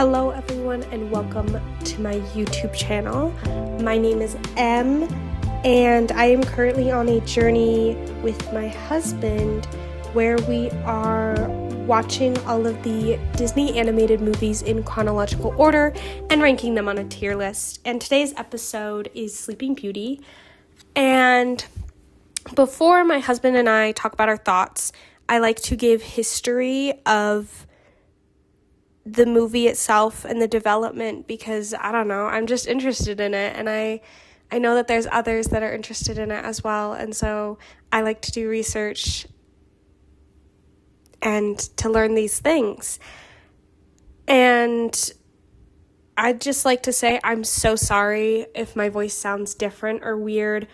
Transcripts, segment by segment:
Hello everyone and welcome to my YouTube channel. My name is Em and I am currently on a journey with my husband where we are watching all of the Disney animated movies in chronological order and ranking them on a tier list. And today's episode is Sleeping Beauty. And before my husband and I talk about our thoughts, I like to give history of the movie itself and the development because, I don't know, I'm just interested in it, and I know that there's others that are interested in it as well, and so I like to do research and to learn these things. And I'd just like to say I'm so sorry if my voice sounds different or weird.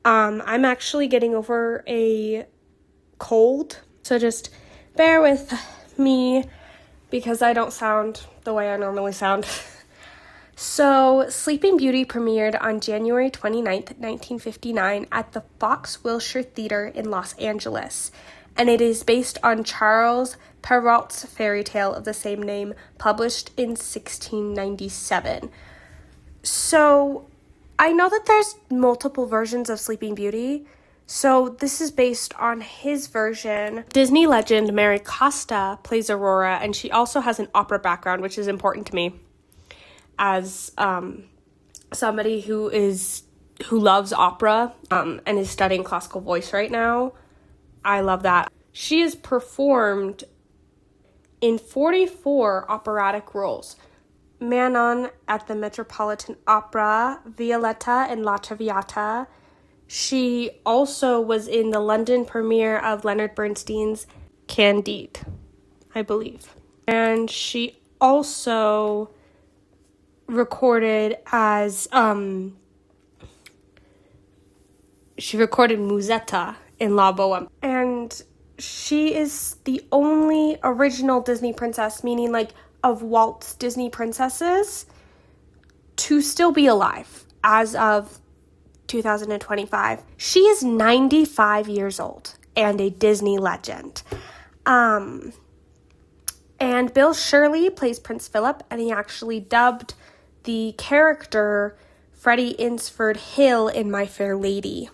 I'm actually getting over a cold, so just bear with me because I don't sound the way I normally sound. So, Sleeping Beauty premiered on January 29th, 1959 at the Fox Wilshire Theater in Los Angeles, and it is based on Charles Perrault's fairy tale of the same name, published in 1697. So, I know that there's multiple versions of Sleeping Beauty, so this is based on his version. Disney legend Mary Costa plays Aurora, and she also has an opera background, which is important to me as somebody who loves opera and is studying classical voice right now. I love that. She is performed in 44 operatic roles. Manon at the Metropolitan Opera, Violetta in La Traviata. She also was in the London premiere of Leonard Bernstein's Candide, I believe. And she also recorded as, she recorded Musetta in La Boheme. And she is the only original Disney princess, meaning like of Walt's Disney princesses, to still be alive as of 2025. She is 95 years old and a Disney legend. And Bill Shirley plays Prince Philip, and he actually dubbed the character Freddie Insford Hill in My Fair Lady.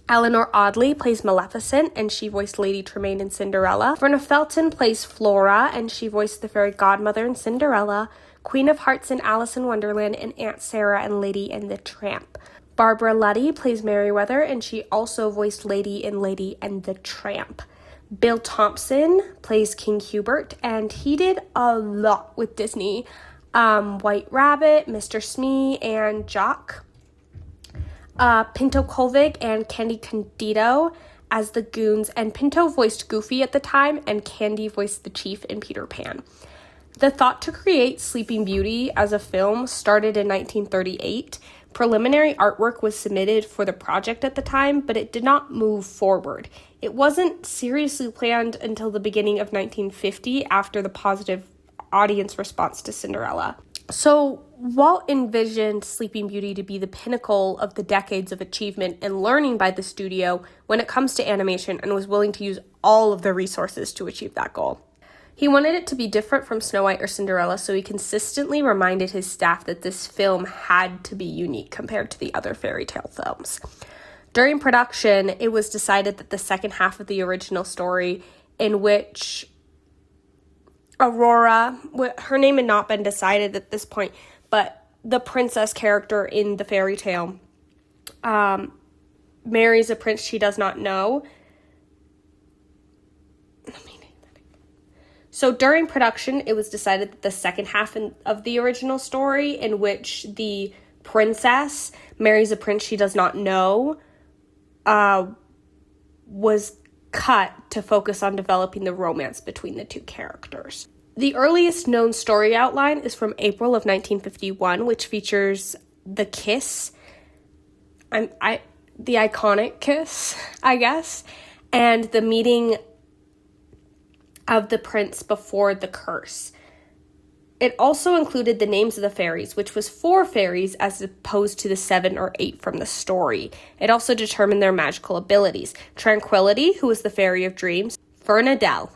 Eleanor Audley plays Maleficent, and she voiced Lady Tremaine in Cinderella. Verna Felton plays Flora, and she voiced the fairy godmother in Cinderella, Queen of Hearts in Alice in Wonderland, and Aunt Sarah and Lady and the Tramp. Barbara Luddy plays Merryweather, and she also voiced Lady in Lady and the Tramp. Bill Thompson plays King Hubert, and he did a lot with Disney. White Rabbit, Mr. Smee, and Jock. Pinto Colvig and Candy Candido as the Goons, and Pinto voiced Goofy at the time, and Candy voiced the Chief in Peter Pan. The thought to create Sleeping Beauty as a film started in 1938. Preliminary artwork was submitted for the project at the time, but it did not move forward. It wasn't seriously planned until the beginning of 1950 after the positive audience response to Cinderella. So Walt envisioned Sleeping Beauty to be the pinnacle of the decades of achievement and learning by the studio when it comes to animation, and was willing to use all of the resources to achieve that goal. He wanted it to be different from Snow White or Cinderella, so he consistently reminded his staff that this film had to be unique compared to the other fairy tale films. During production, it was decided that the second half of the original story, in which Aurora, her name had not been decided at this point, but the princess character in the fairy tale marries a prince she does not know. So during production, it was decided that the second half of the original story, in which the princess marries a prince she does not know, was cut to focus on developing the romance between the two characters. The earliest known story outline is from April of 1951, which features the kiss, the iconic kiss, I guess, and the meeting of the prince before the curse. It also included the names of the fairies, which was 4 fairies as opposed to the 7 or 8 from the story. It also determined their magical abilities. Tranquility, who was the fairy of dreams. Fernadelle,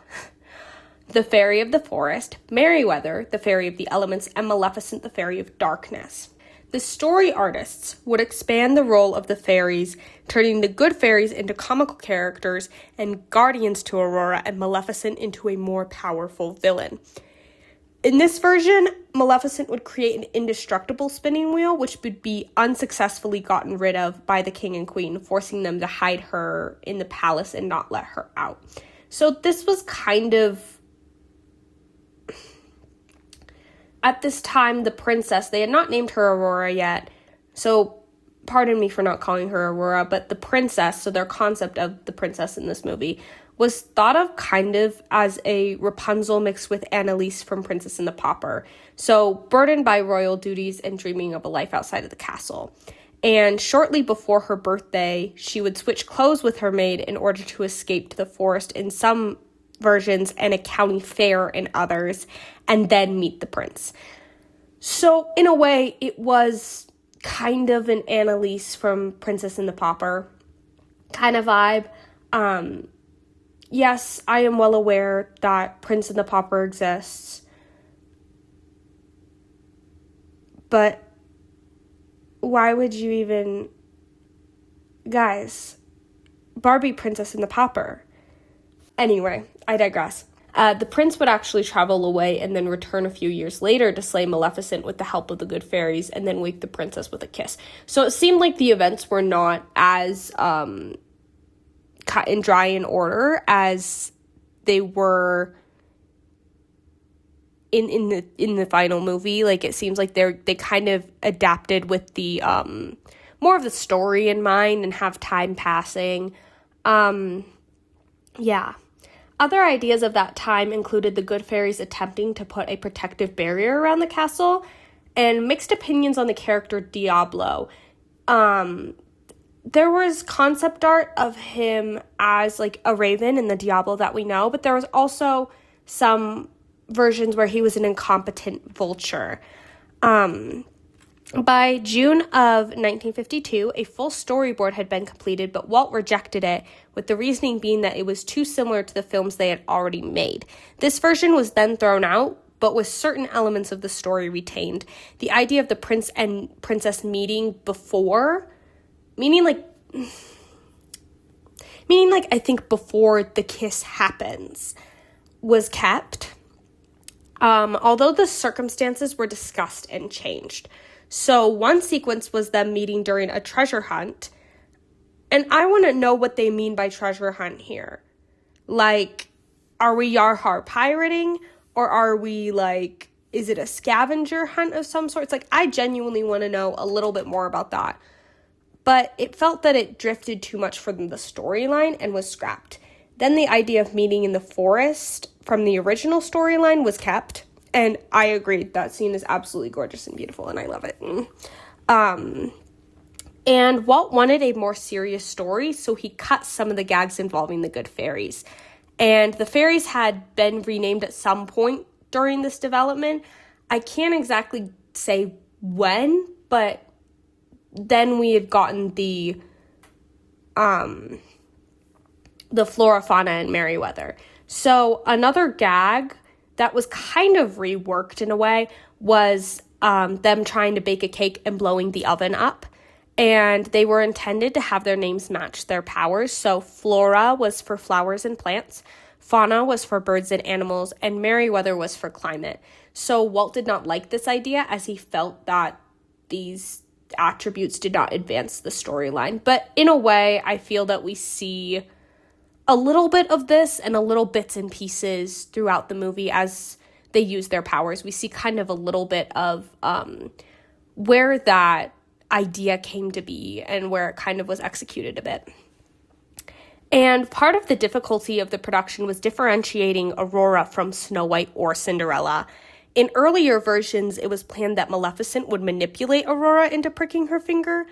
the fairy of the forest, Merryweather, the fairy of the elements, and Maleficent, the fairy of darkness. The story artists would expand the role of the fairies, turning the good fairies into comical characters and guardians to Aurora and Maleficent into a more powerful villain. In this version, Maleficent would create an indestructible spinning wheel, which would be unsuccessfully gotten rid of by the king and queen, forcing them to hide her in the palace and not let her out. So this was kind of, at this time, the princess, they had not named her Aurora yet, so pardon me for not calling her Aurora, but the princess, so their concept of the princess in this movie, was thought of kind of as a Rapunzel mixed with Annalise from Princess and the Pauper. So burdened by royal duties and dreaming of a life outside of the castle. And shortly before her birthday, she would switch clothes with her maid in order to escape to the forest in some versions and a county fair in others, and then meet the prince. So in a way, it was kind of an Annalise from Princess and the Pauper kind of vibe. Yes, I am well aware that Prince and the Pauper exists, but why would you even... Guys, Barbie, Princess and the Pauper. Anyway, I digress. The prince would actually travel away and then return a few years later to slay Maleficent with the help of the good fairies and then wake the princess with a kiss. So it seemed like the events were not as cut and dry in order as they were in the final movie. Like, it seems like they kind of adapted with the more of the story in mind and have time passing. Yeah. Other ideas of that time included the good fairies attempting to put a protective barrier around the castle and mixed opinions on the character Diablo. There was concept art of him as like a raven in the Diablo that we know, but there was also some versions where he was an incompetent vulture. By June of 1952, a full storyboard had been completed, but Walt rejected it, with the reasoning being that it was too similar to the films they had already made. This version was then thrown out, but with certain elements of the story retained. The idea of the prince and princess meeting before, meaning I think before the kiss happens, was kept. Although the circumstances were discussed and changed. So one sequence was them meeting during a treasure hunt. And I want to know what they mean by treasure hunt here. Like, are we yar-har pirating? Or are we like, is it a scavenger hunt of some sort? It's like, I genuinely want to know a little bit more about that. But it felt that it drifted too much from the storyline and was scrapped. Then the idea of meeting in the forest from the original storyline was kept. And I agreed, that scene is absolutely gorgeous and beautiful, and I love it. And Walt wanted a more serious story, so he cut some of the gags involving the good fairies. And the fairies had been renamed at some point during this development. I can't exactly say when, but then we had gotten the flora, fauna, and Merryweather. So another gag that was kind of reworked in a way was them trying to bake a cake and blowing the oven up. And they were intended to have their names match their powers. So flora was for flowers and plants, fauna was for birds and animals, and Merryweather was for climate. So Walt did not like this idea, as he felt that these attributes did not advance the storyline. But in a way, I feel that we see a little bit of this and a little bits and pieces throughout the movie as they use their powers. We see kind of a little bit of where that idea came to be and where it kind of was executed a bit. And part of the difficulty of the production was differentiating Aurora from Snow White or Cinderella. In earlier versions, it was planned that Maleficent would manipulate Aurora into pricking her finger,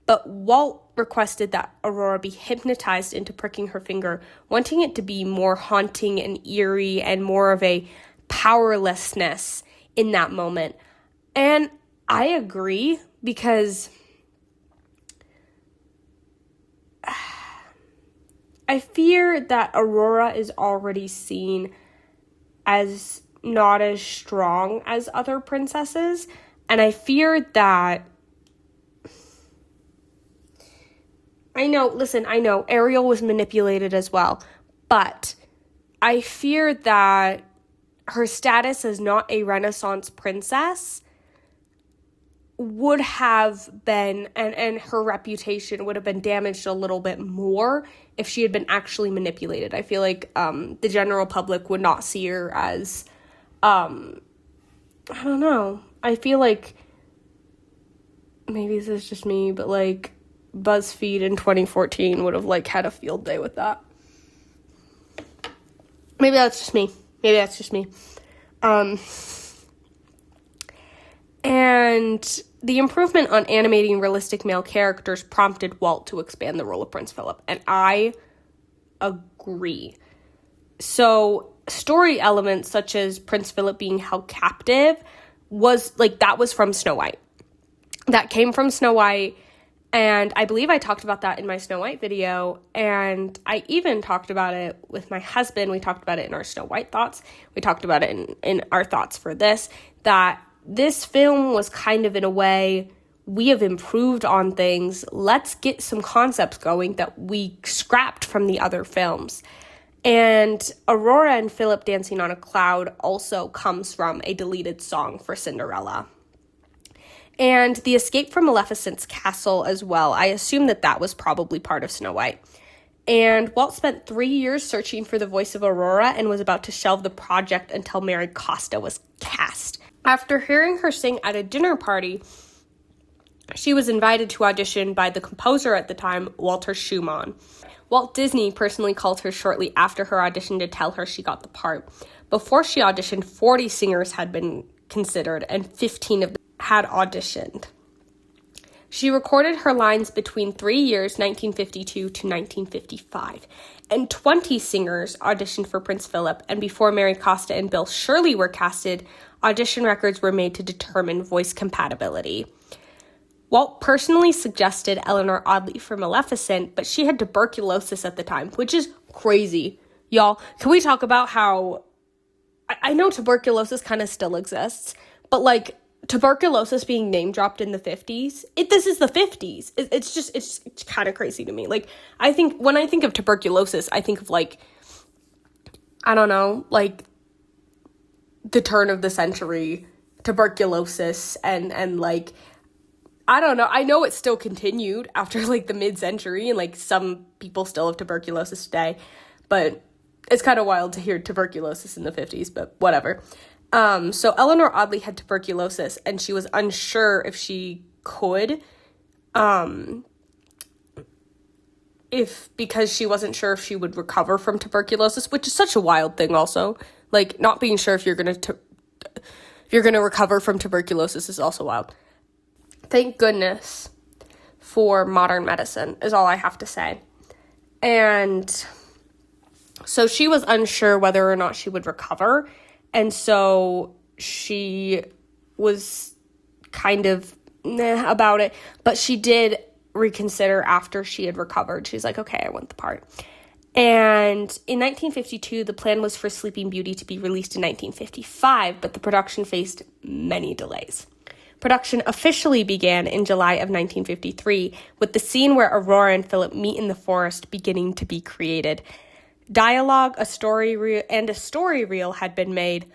but Walt requested that Aurora be hypnotized into pricking her finger, wanting it to be more haunting and eerie and more of a powerlessness in that moment. And I agree, because I fear that Aurora is already seen as not as strong as other princesses. And I fear that, I know Ariel was manipulated as well, but I fear that her status as not a Renaissance princess would have been, and her reputation would have been damaged a little bit more if she had been actually manipulated. I feel like the general public would not see her as, I don't know. I feel like, maybe this is just me, but like BuzzFeed in 2014 would have like had a field day with that. Maybe that's just me. And the improvement on animating realistic male characters prompted Walt to expand the role of Prince Philip, and I agree. So story elements such as Prince Philip being held captive was from Snow White. That came from Snow White, and I believe I talked about that in my Snow White video, and I even talked about it with my husband. We talked about it in our Snow White thoughts. We talked about it in our thoughts for this, that this film was kind of, in a way, we have improved on things. Let's get some concepts going that we scrapped from the other films. And Aurora and Philip dancing on a cloud also comes from a deleted song for Cinderella. And the escape from Maleficent's castle as well. I assume that was probably part of Snow White. And Walt spent 3 years searching for the voice of Aurora and was about to shelve the project until Mary Costa was cast. After hearing her sing at a dinner party, she was invited to audition by the composer at the time, Walter Schumann. Walt Disney personally called her shortly after her audition to tell her she got the part. Before she auditioned, 40 singers had been considered, and 15 of them had auditioned. She recorded her lines between 3 years, 1952 to 1955, and 20 singers auditioned for Prince Philip, and before Mary Costa and Bill Shirley were casted, audition records were made to determine voice compatibility. Walt personally suggested Eleanor Audley for Maleficent, but she had tuberculosis at the time, which is crazy. Y'all, can we talk about how, I know tuberculosis kind of still exists, but like, tuberculosis being name dropped in the 50s. This is the 50s. It's kind of crazy to me. Like, I think when I think of tuberculosis, I think of like, I don't know, like the turn of the century tuberculosis and like, I don't know. I know it still continued after like the mid-century and like some people still have tuberculosis today, but it's kind of wild to hear tuberculosis in the 50s, but whatever. So Eleanor Audley had tuberculosis, and she was unsure if she could, because she wasn't sure if she would recover from tuberculosis, which is such a wild thing also. Like, not being sure if you're gonna recover from tuberculosis is also wild. Thank goodness for modern medicine, is all I have to say. And so she was unsure whether or not she would recover. And so she was kind of about it, but she did reconsider after she had recovered. She's like, okay, I want the part. And in 1952, the plan was for Sleeping Beauty to be released in 1955, but the production faced many delays. Production officially began in July of 1953, with the scene where Aurora and Philip meet in the forest beginning to be created. Dialogue, a story reel had been made,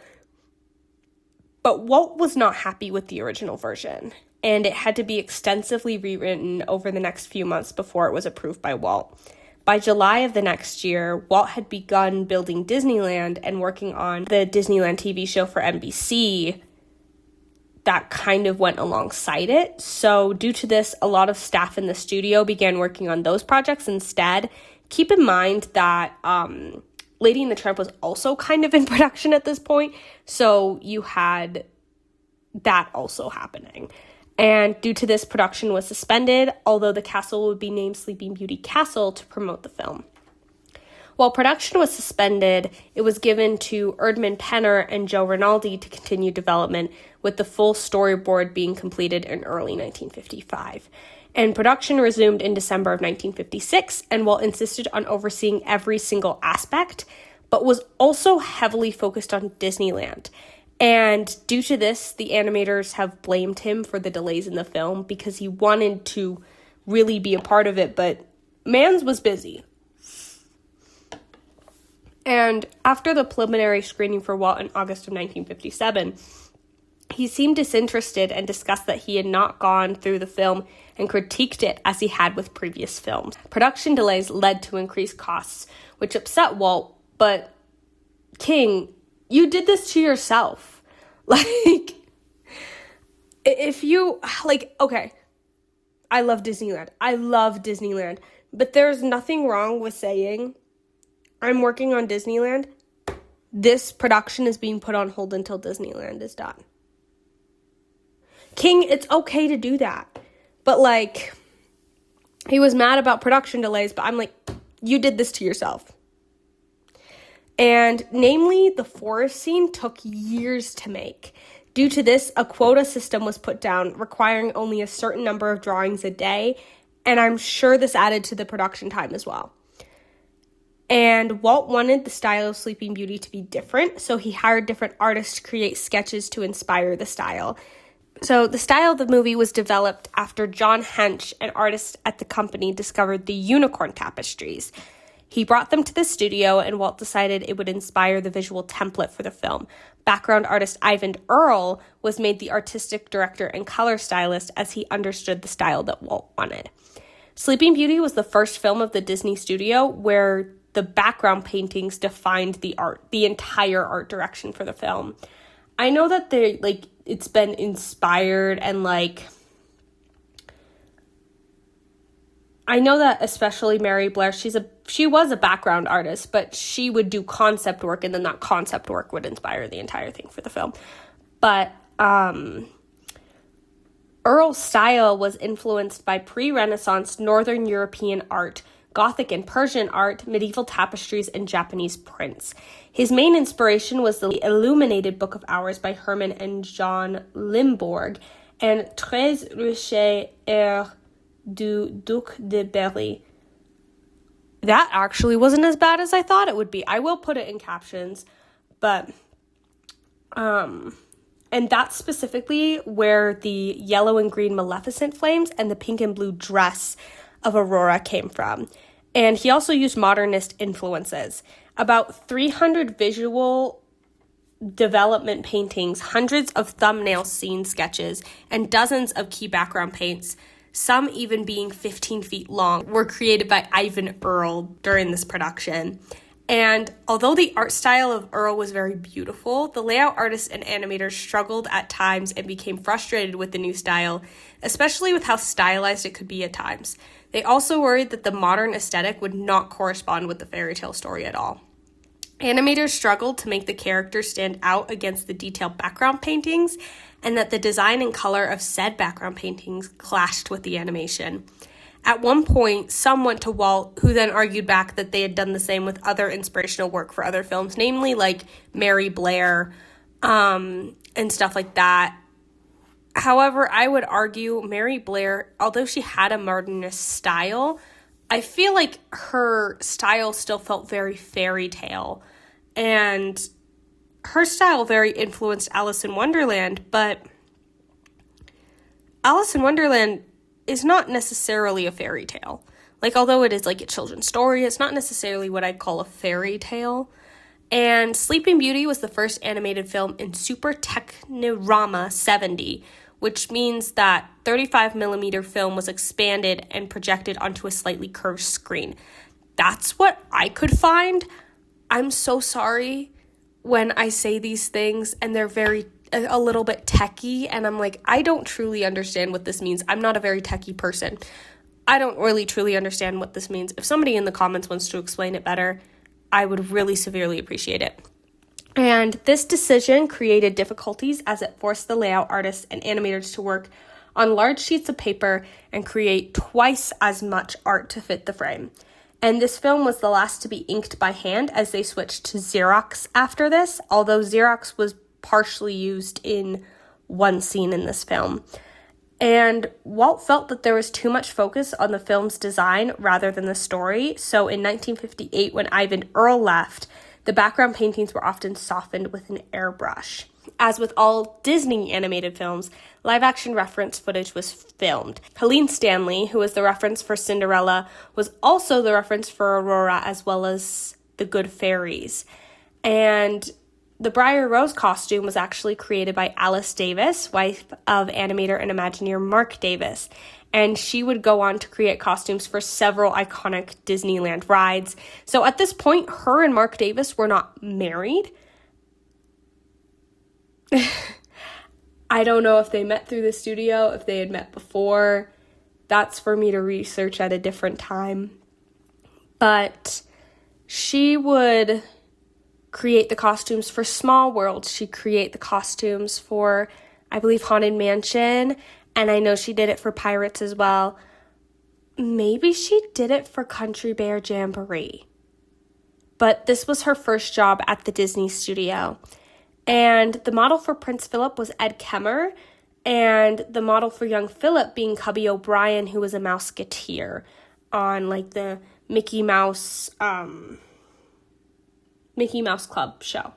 but Walt was not happy with the original version, and it had to be extensively rewritten over the next few months before it was approved by Walt. By July of the next year, Walt had begun building Disneyland and working on the Disneyland TV show for NBC that kind of went alongside it. So due to this, a lot of staff in the studio began working on those projects instead. Keep in mind that Lady and the Tramp was also kind of in production at this point, so you had that also happening. And due to this, production was suspended, although the castle would be named Sleeping Beauty Castle to promote the film. While production was suspended, it was given to Erdman Penner and Joe Rinaldi to continue development, with the full storyboard being completed in early 1955. And production resumed in December of 1956, and Walt insisted on overseeing every single aspect, but was also heavily focused on Disneyland. And due to this, the animators have blamed him for the delays in the film because he wanted to really be a part of it, but Mans was busy. And after the preliminary screening for Walt in August of 1957, he seemed disinterested and discussed that he had not gone through the film and critiqued it as he had with previous films. Production delays led to increased costs, which upset Walt, but King, you did this to yourself. Like, if you, like, okay, I love Disneyland, but there's nothing wrong with saying, I'm working on Disneyland, this production is being put on hold until Disneyland is done. King, it's okay to do that. But, like, he was mad about production delays, but I'm like, you did this to yourself. And namely, the forest scene took years to make. Due to this, a quota system was put down, requiring only a certain number of drawings a day, and I'm sure this added to the production time as well. And Walt wanted the style of Sleeping Beauty to be different, so he hired different artists to create sketches to inspire the style. So the style of the movie was developed after John Hench, an artist at the company, discovered the unicorn tapestries. He brought them to the studio, and Walt decided it would inspire the visual template for the film. Background artist Ivan Earle was made the artistic director and color stylist as he understood the style that Walt wanted. Sleeping Beauty was the first film of the Disney studio where the background paintings defined the art, the entire art direction for the film. I know that it's been inspired and I know that especially Mary Blair, she was a background artist, but she would do concept work, and then that concept work would inspire the entire thing for the film. But Earle's style was influenced by pre-Renaissance Northern European art, Gothic and Persian art, medieval tapestries, and Japanese prints. His main inspiration was the Illuminated Book of Hours by Herman and John Limbourg and Treize Riches du Duc de Berry. That actually wasn't as bad as I thought it would be. I will put it in captions, but and that's specifically where the yellow and green Maleficent flames and the pink and blue dress of Aurora came from. And he also used modernist influences. About 300 visual development paintings, hundreds of thumbnail scene sketches, and dozens of key background paints, some even being 15 feet long, were created by Ivan Earle during this production. And although the art style of Earle was very beautiful, the layout artists and animators struggled at times and became frustrated with the new style, especially with how stylized it could be at times. They also worried that the modern aesthetic would not correspond with the fairy tale story at all. Animators struggled to make the characters stand out against the detailed background paintings, and that the design and color of said background paintings clashed with the animation. At one point, some went to Walt, who then argued back that they had done the same with other inspirational work for other films, namely like Mary Blair and stuff like that. However, I would argue Mary Blair, although she had a modernist style, I feel like her style still felt very fairy tale. And her style very influenced Alice in Wonderland, but Alice in Wonderland is not necessarily a fairy tale. Like, although it is like a children's story, it's not necessarily what I'd call a fairy tale. And Sleeping Beauty was the first animated film in Super Technirama 70, which means that 35mm film was expanded and projected onto a slightly curved screen. That's what I could find. I'm so sorry when I say these things and they're a little bit techie, and I'm like, I don't truly understand what this means. I'm not a very techie person. I don't really truly understand what this means. If somebody in the comments wants to explain it better, I would really severely appreciate it. And this decision created difficulties as it forced the layout artists and animators to work on large sheets of paper and create twice as much art to fit the frame. And this film was the last to be inked by hand, as they switched to Xerox after this, although Xerox was partially used in one scene in this film. And Walt felt that there was too much focus on the film's design rather than the story, so in 1958, when Ivan Earle left, The background paintings were often softened with an airbrush. As with all Disney animated films, live-action reference footage was filmed. Helene Stanley, who was the reference for Cinderella, was also the reference for Aurora, as well as the Good Fairies. And the Briar Rose costume was actually created by Alice Davis, wife of animator and Imagineer Mark Davis. And she would go on to create costumes for several iconic Disneyland rides. So at this point, her and Mark Davis were not married. I don't know if they met through the studio, if they had met before. That's for me to research at a different time. But she would create the costumes for Small World. She'd create the costumes for, I believe, Haunted Mansion. And I know she did it for Pirates as well. Maybe she did it for Country Bear Jamboree. But this was her first job at the Disney studio. And the model for Prince Philip was Ed Kemmer, and the model for young Philip being Cubby O'Brien, who was a Mouseketeer on like the Mickey Mouse Club show.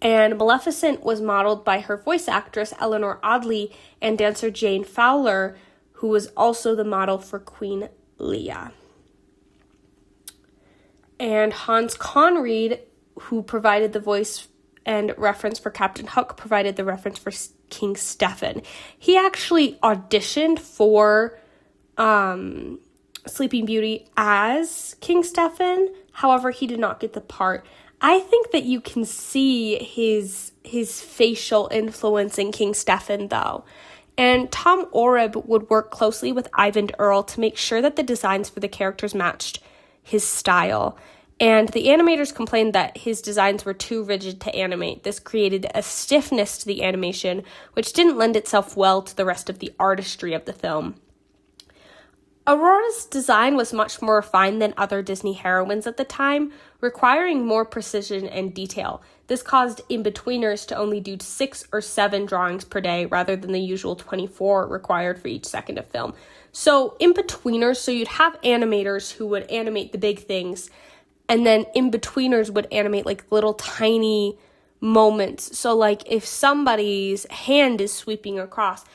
And Maleficent was modeled by her voice actress Eleanor Audley and dancer Jane Fowler, who was also the model for Queen Leah. And Hans Conried, who provided the voice and reference for Captain Hook, provided the reference for King Stephen. He actually auditioned for Sleeping Beauty as King Stephen. However, he did not get the part. I think that you can see his facial influence in King Stephen, though. And Tom Oreb would work closely with Ivan Earl to make sure that the designs for the characters matched his style. And the animators complained that his designs were too rigid to animate. This created a stiffness to the animation, which didn't lend itself well to the rest of the artistry of the film. Aurora's design was much more refined than other Disney heroines at the time, requiring more precision and detail. This caused in-betweeners to only do 6 or 7 drawings per day rather than the usual 24 required for each second of film. So in-betweeners, so you'd have animators who would animate the big things, and then in-betweeners would animate like little tiny moments. So like if somebody's hand is sweeping across,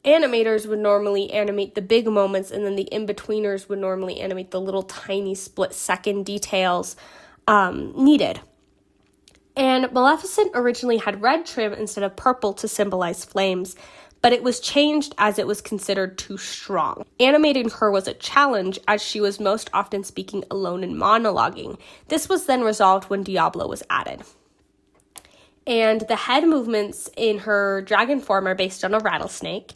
animators would normally animate the big moments, and then the in-betweeners would normally animate the little tiny split-second details needed. And Maleficent originally had red trim instead of purple to symbolize flames, but it was changed as it was considered too strong. Animating her was a challenge, as she was most often speaking alone and monologuing. This was then resolved when Diablo was added. And the head movements in her dragon form are based on a rattlesnake.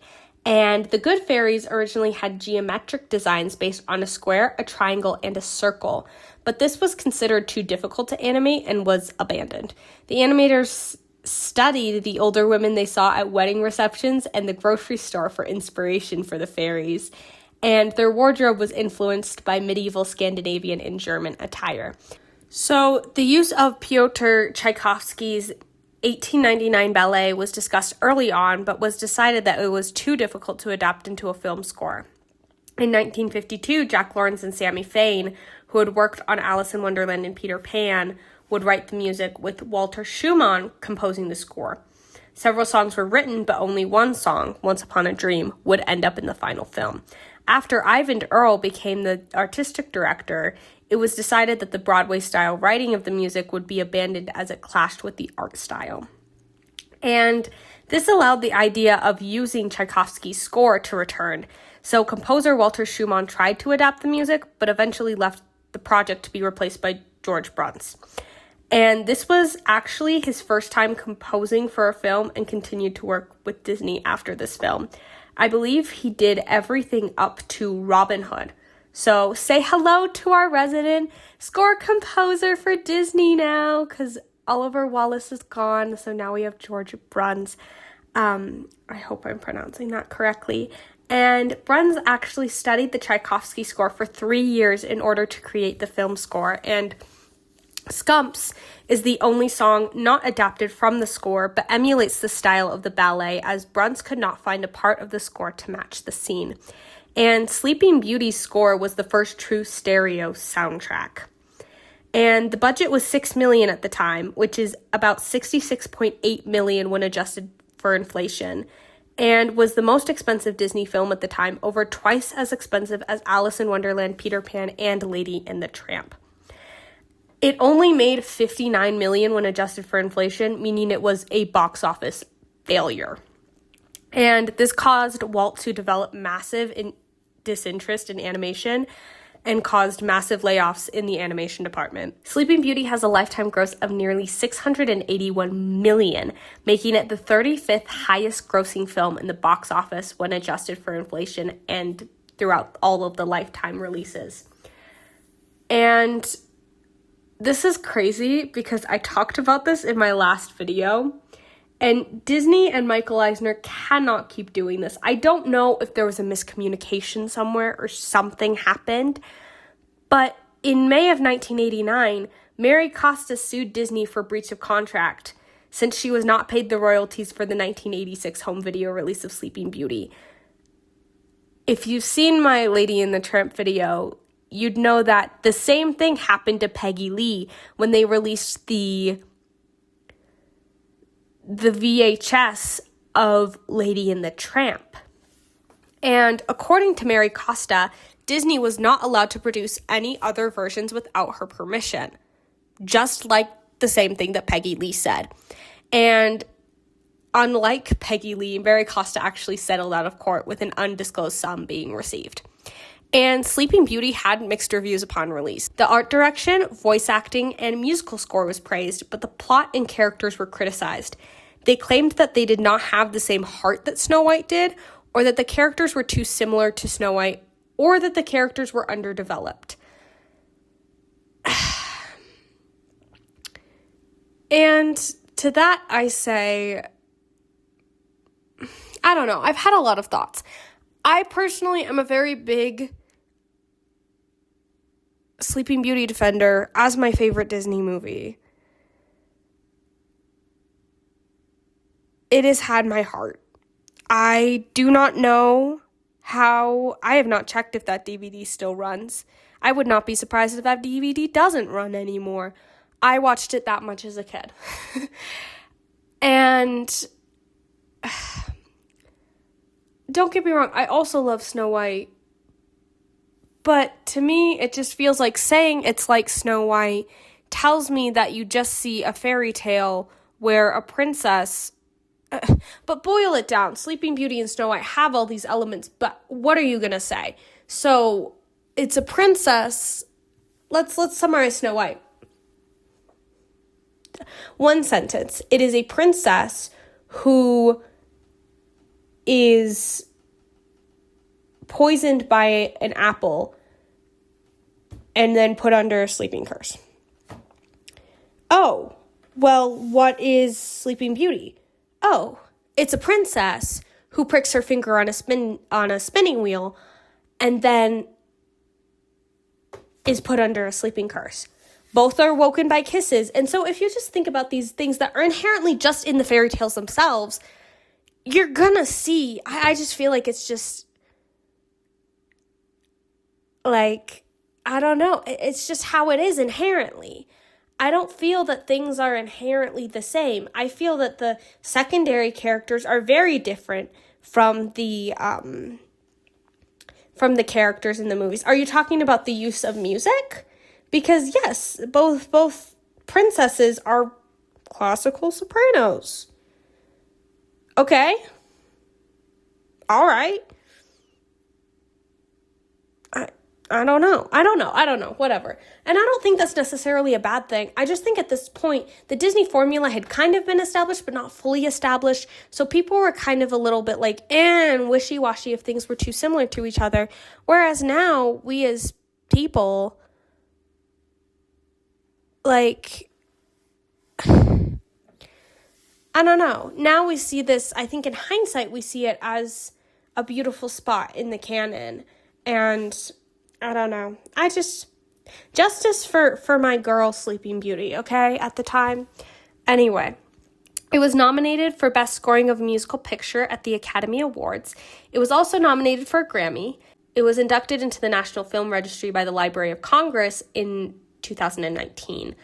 And the Good Fairies originally had geometric designs based on a square, a triangle, and a circle. But this was considered too difficult to animate and was abandoned. The animators studied the older women they saw at wedding receptions and the grocery store for inspiration for the fairies. And their wardrobe was influenced by medieval Scandinavian and German attire. So the use of Pyotr Tchaikovsky's 1899 ballet was discussed early on, but was decided that it was too difficult to adapt into a film score. In 1952, Jack Lawrence and Sammy Fain, who had worked on Alice in Wonderland and Peter Pan, would write the music, with Walter Schumann composing the score. Several songs were written, but only one song, Once Upon a Dream, would end up in the final film. After Ivan Earl became the artistic director, it was decided that the Broadway-style writing of the music would be abandoned as it clashed with the art style. And this allowed the idea of using Tchaikovsky's score to return. So composer Walter Schumann tried to adapt the music, but eventually left the project to be replaced by George Bruns. And this was actually his first time composing for a film, and continued to work with Disney after this film. I believe he did everything up to Robin Hood. So say hello to our resident score composer for Disney now, because Oliver Wallace is gone, so now we have George Bruns. I hope I'm pronouncing that correctly. And Bruns actually studied the Tchaikovsky score for 3 years in order to create the film score. And Scumps is the only song not adapted from the score, but emulates the style of the ballet, as Bruns could not find a part of the score to match the scene. And Sleeping Beauty's score was the first true stereo soundtrack. And the budget was $6 million at the time, which is about $66.8 million when adjusted for inflation, and was the most expensive Disney film at the time, over twice as expensive as Alice in Wonderland, Peter Pan, and Lady and the Tramp. It only made $59 million when adjusted for inflation, meaning it was a box office failure. And this caused Walt to develop massive disinterest in animation and caused massive layoffs in the animation department. Sleeping Beauty has a lifetime gross of nearly $681 million, making it the 35th highest grossing film in the box office when adjusted for inflation and throughout all of the lifetime releases. And this is crazy because I talked about this in my last video, and Disney and Michael Eisner cannot keep doing this. I don't know if there was a miscommunication somewhere or something happened, but in May of 1989, Mary Costa sued Disney for breach of contract since she was not paid the royalties for the 1986 home video release of Sleeping Beauty. If you've seen my Lady and the Tramp video, you'd know that the same thing happened to Peggy Lee when they released the VHS of Lady and the Tramp. And according to Mary Costa, Disney was not allowed to produce any other versions without her permission, just like the same thing that Peggy Lee said. And unlike Peggy Lee, Mary Costa actually settled out of court with an undisclosed sum being received. And Sleeping Beauty had mixed reviews upon release. The art direction, voice acting, and musical score was praised, but the plot and characters were criticized. They claimed that they did not have the same heart that Snow White did, or that the characters were too similar to Snow White, or that the characters were underdeveloped. And to that I say, I don't know. I've had a lot of thoughts. I personally am a very big Sleeping Beauty defender as my favorite Disney movie. It has had my heart. I do not know how. I have not checked if that DVD still runs. I would not be surprised if that DVD doesn't run anymore. I watched it that much as a kid. And don't get me wrong, I also love Snow White. But to me, it just feels like saying it's like Snow White tells me that you just see a fairy tale where a princess... but boil it down. Sleeping Beauty and Snow White have all these elements, but what are you going to say? So, it's a princess... Let's summarize Snow White. One sentence. It is a princess who is poisoned by an apple and then put under a sleeping curse. Oh, well, what is Sleeping Beauty? Oh, it's a princess who pricks her finger on a spinning wheel and then is put under a sleeping curse. Both are woken by kisses. And so if you just think about these things that are inherently just in the fairy tales themselves, you're gonna see, I just feel like it's just, like, I don't know. It's just how it is inherently. I don't feel that things are inherently the same. I feel that the secondary characters are very different from the characters in the movies. Are you talking about the use of music? Because yes, both princesses are classical sopranos. Okay. All right. I don't know. Whatever. And I don't think that's necessarily a bad thing. I just think at this point, the Disney formula had kind of been established, but not fully established. So people were kind of a little bit like, and wishy-washy if things were too similar to each other. Whereas now, we as people, like, I don't know. Now we see this, I think in hindsight, we see it as a beautiful spot in the canon. And I don't know. Justice for my girl Sleeping Beauty, okay, at the time. Anyway, it was nominated for Best Scoring of a Musical Picture at the Academy Awards. It was also nominated for a Grammy. It was inducted into the National Film Registry by the Library of Congress in 2019.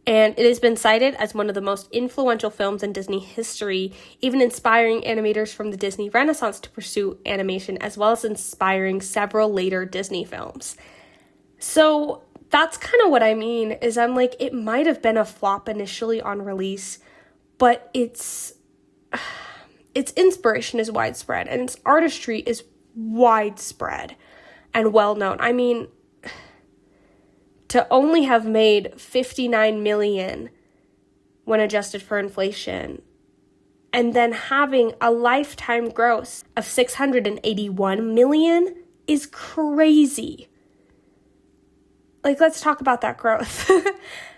And it has been cited as one of the most influential films in Disney history, even inspiring animators from the Disney Renaissance to pursue animation, as well as inspiring several later Disney films. So that's kind of what I mean, is I'm like, it might have been a flop initially on release, but its inspiration is widespread, and its artistry is widespread and well-known. I mean, to only have made $59 million when adjusted for inflation, and then having a lifetime gross of $681 million is crazy. Like, let's talk about that growth.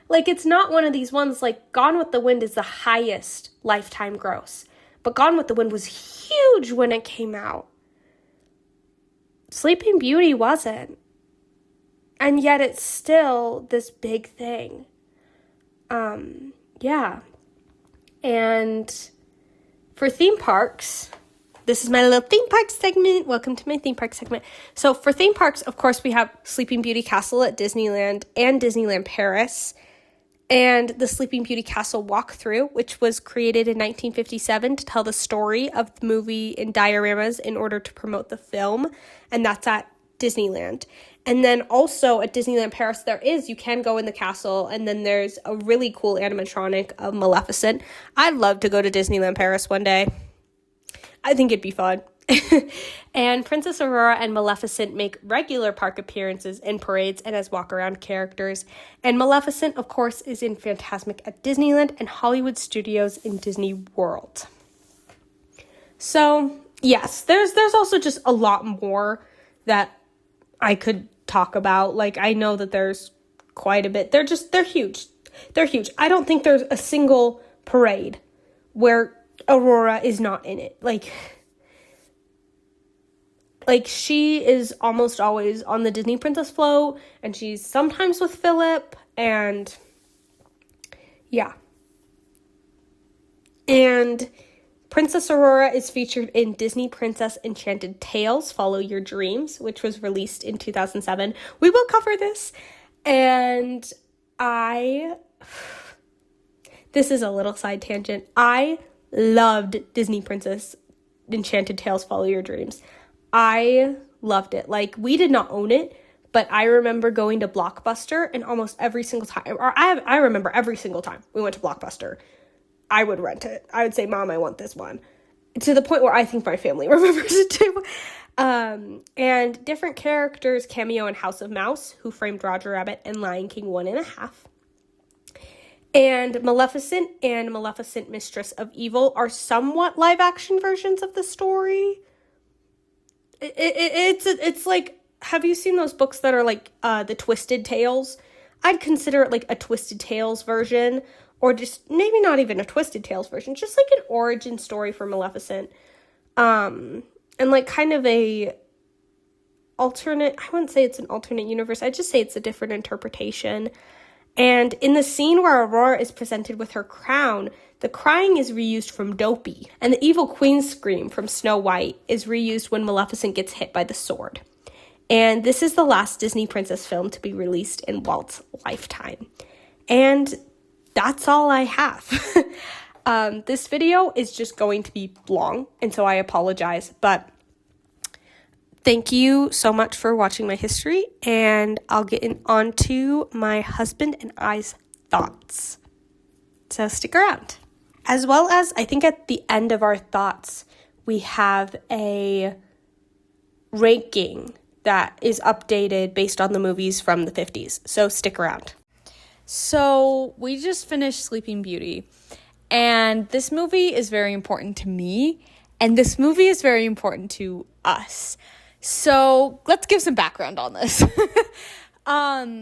Like, it's not one of these ones, like, Gone with the Wind is the highest lifetime gross, but Gone with the Wind was huge when it came out. Sleeping Beauty wasn't. And yet it's still this big thing. Yeah. And for theme parks, this is my little theme park segment. Welcome to my theme park segment. So for theme parks, of course, we have Sleeping Beauty Castle at Disneyland and Disneyland Paris. And the Sleeping Beauty Castle walkthrough, which was created in 1957 to tell the story of the movie in dioramas in order to promote the film. And that's at Disneyland. And then also at Disneyland Paris, you can go in the castle, and then there's a really cool animatronic of Maleficent. I'd love to go to Disneyland Paris one day. I think it'd be fun. And Princess Aurora and Maleficent make regular park appearances in parades and as walk-around characters. And Maleficent, of course, is in Fantasmic at Disneyland and Hollywood Studios in Disney World. So, yes, there's also just a lot more that I could talk about. Like, I know that there's quite a bit. They're huge. They're huge. I don't think there's a single parade where Aurora is not in it. Like she is almost always on the Disney Princess float, and she's sometimes with Philip, and yeah. And Princess Aurora is featured in Disney Princess Enchanted Tales, Follow Your Dreams, which was released in 2007. We will cover this. And this is a little side tangent. I loved Disney Princess Enchanted Tales, Follow Your Dreams. I loved it. Like, we did not own it, but I remember going to Blockbuster, and almost every single time, I remember every single time we went to Blockbuster, I would rent it. I would say, Mom, I want this one. To the point where I think my family remembers it too. And different characters cameo in House of Mouse, Who Framed Roger Rabbit, and Lion King 1.5. And Maleficent and Maleficent Mistress of Evil are somewhat live-action versions of the story. It's like, have you seen those books that are like the Twisted Tales? I'd consider it like a Twisted Tales version, or just maybe not even a Twisted Tales version, just like an origin story for Maleficent. And like kind of a alternate, I wouldn't say it's an alternate universe, I'd just say it's a different interpretation. And in the scene where Aurora is presented with her crown, the crying is reused from Dopey, and the evil queen's scream from Snow White is reused when Maleficent gets hit by the sword. And this is the last Disney princess film to be released in Walt's lifetime. And that's all I have. This video is just going to be long, and so I apologize, but thank you so much for watching my history, and I'll get on to my husband and I's thoughts. So stick around. As well as, I think at the end of our thoughts, we have a ranking that is updated based on the movies from the 50s. So stick around. So we just finished Sleeping Beauty, and this movie is very important to me, and this movie is very important to us. So let's give some background on this.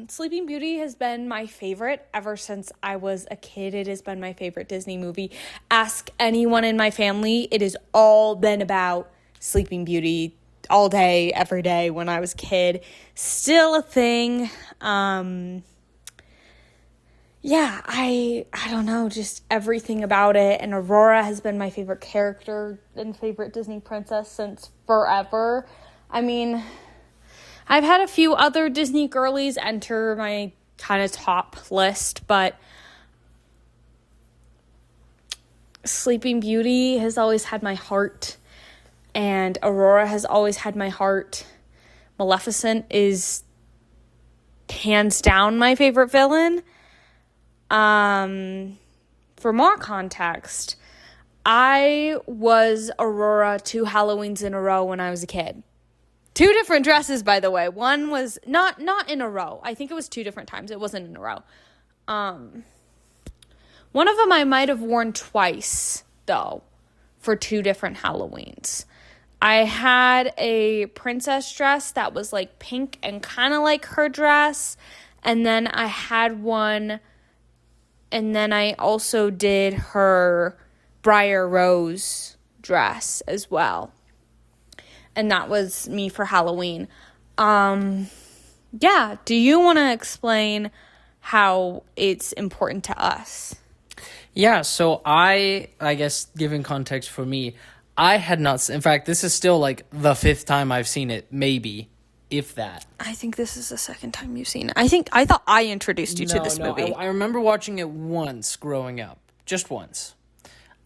Sleeping Beauty has been my favorite ever since I was a kid. It has been my favorite Disney movie. Ask anyone in my family. It has all been about Sleeping Beauty all day, every day when I was a kid. Still a thing. Yeah, I don't know, just everything about it. And Aurora has been my favorite character and favorite Disney princess since forever. I mean, I've had a few other Disney girlies enter my kind of top list, but Sleeping Beauty has always had my heart, and Aurora has always had my heart. Maleficent is hands down my favorite villain. For more context, I was Aurora 2 Halloweens in a row when I was a kid. 2 different dresses, by the way. One was not in a row. I think it was 2 different times. It wasn't in a row. One of them I might have worn twice, though, for 2 different Halloweens. I had a princess dress that was like pink and kind of like her dress. And then I had one, and then I also did her Briar Rose dress as well. And that was me for Halloween. Yeah, do you want to explain how it's important to us? Yeah, so I guess, giving context for me, I had not, in fact, this is still like the 5th time I've seen it, maybe, if that. I think this is the 2nd time you've seen it. I thought I introduced you to this movie. I remember watching it once growing up, just once.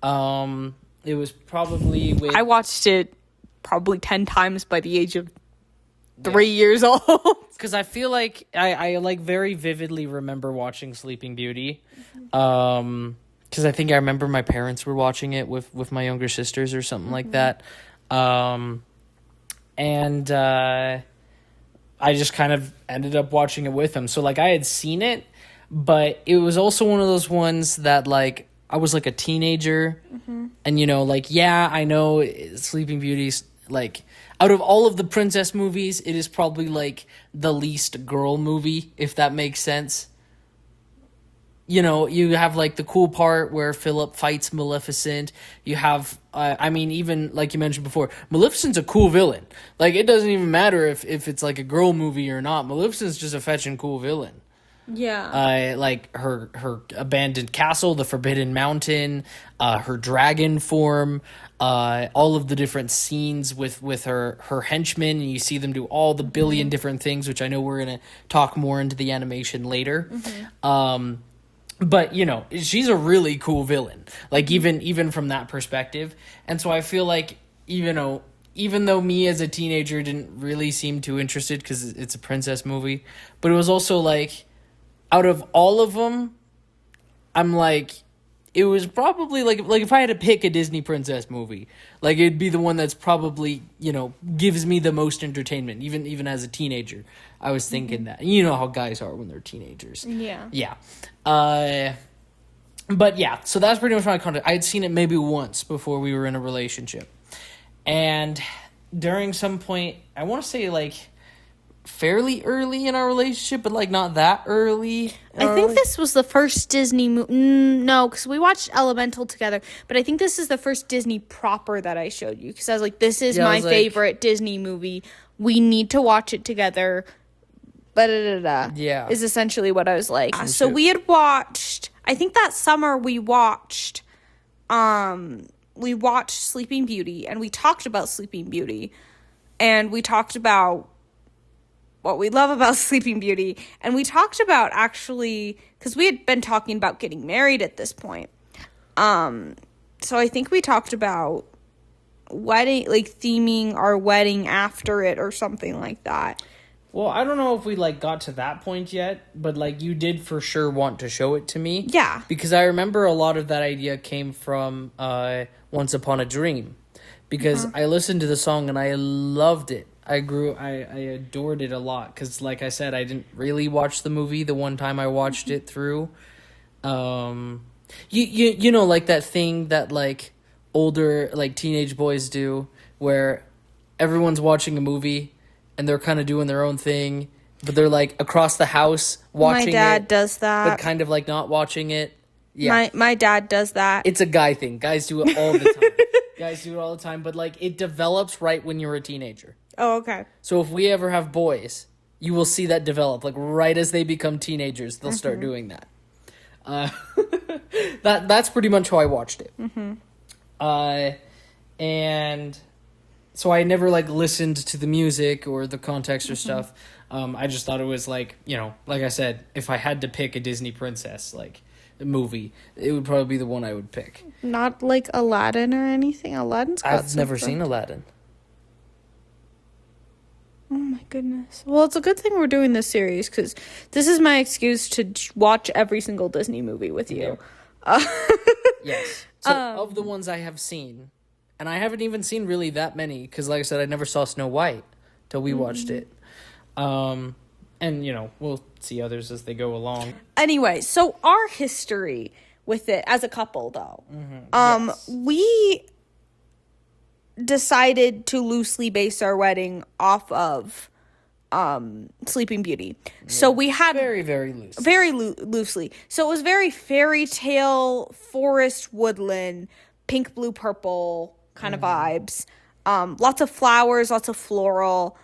It was probably with... I watched it probably 10 times by the age of 3 years old. Because I feel like I like very vividly remember watching Sleeping Beauty. Because I think I remember my parents were watching it with my younger sisters or something like that. And I just kind of ended up watching it with them. So, like, I had seen it, but it was also one of those ones that, like, I was, like, a teenager. And, you know, like, yeah, I know Sleeping Beauty's, like, out of all of the princess movies, it is probably, like, the least girl movie, if that makes sense. You know, you have, like, the cool part where Philip fights Maleficent. You have, I mean, even, like you mentioned before, Maleficent's a cool villain. Like, it doesn't even matter if it's, like, a girl movie or not. Maleficent's just a fetching cool villain. Yeah. Like, her abandoned castle, the Forbidden Mountain, her dragon form, all of the different scenes with her henchmen, and you see them do all the billion different things, which I know we're going to talk more into the animation later. But, you know, she's a really cool villain, like, even from that perspective. And so I feel like, even though me as a teenager didn't really seem too interested because it's a princess movie, but it was also, like, out of all of them, I'm like, it was probably, like if I had to pick a Disney princess movie, like, it'd be the one that's probably, you know, gives me the most entertainment, even as a teenager. I was thinking that. You know how guys are when they're teenagers. Yeah. Yeah. But yeah, so that's pretty much my content. I had seen it maybe once before we were in a relationship. And during some point, I want to say, like, fairly early in our relationship, but, like, not that early. I think this was the first Disney movie. No, because we watched Elemental together. But I think this is the first Disney proper that I showed you. Because I was like, this is my favorite Disney movie. We need to watch it together. Yeah. Is essentially what I was like. So we had watched, I think that summer we watched Sleeping Beauty. And we talked about Sleeping Beauty. And we talked about what we love about Sleeping Beauty. And we talked about, actually, because we had been talking about getting married at this point. So I think we talked about wedding, like, theming our wedding after it or something like that. Well, I don't know if we, like, got to that point yet, but, like, you did for sure want to show it to me. Yeah. Because I remember a lot of that idea came from Once Upon a Dream. Because I listened to the song and I loved it. I adored it a lot. Because, like I said, I didn't really watch the movie the one time I watched it through. You know, like, that thing that, like, older, like, teenage boys do, where everyone's watching a movie and they're kind of doing their own thing, but they're, like, across the house watching it. My dad does that. But kind of, like, not watching it. Yeah. My dad does that. It's a guy thing. Guys do it all the time. But, like, it develops right when you're a teenager. Oh, okay. So if we ever have boys, you will see that develop. Like, right as they become teenagers, they'll start doing that. That's pretty much how I watched it. And so I never like listened to the music or the context or stuff. I just thought it was like, like I said, if I had to pick a Disney princess like movie, it would probably be the one I would pick. Not like Aladdin or anything. Aladdin's got I've never seen Aladdin. Oh my goodness. Well, it's a good thing we're doing this series, because this is my excuse to watch every single Disney movie with you. Yes. So of the ones I have seen, and I haven't even seen really that many, because like I said, I never saw Snow White till we watched it. And, we'll see others as they go along. Anyway, so our history with it as a couple, though. Yes. We decided to loosely base our wedding off of Sleeping Beauty. So we had Very, very loose. very loosely. So it was very fairy tale, forest, woodland, pink, blue, purple kind of vibes. Lots of flowers, lots of floral.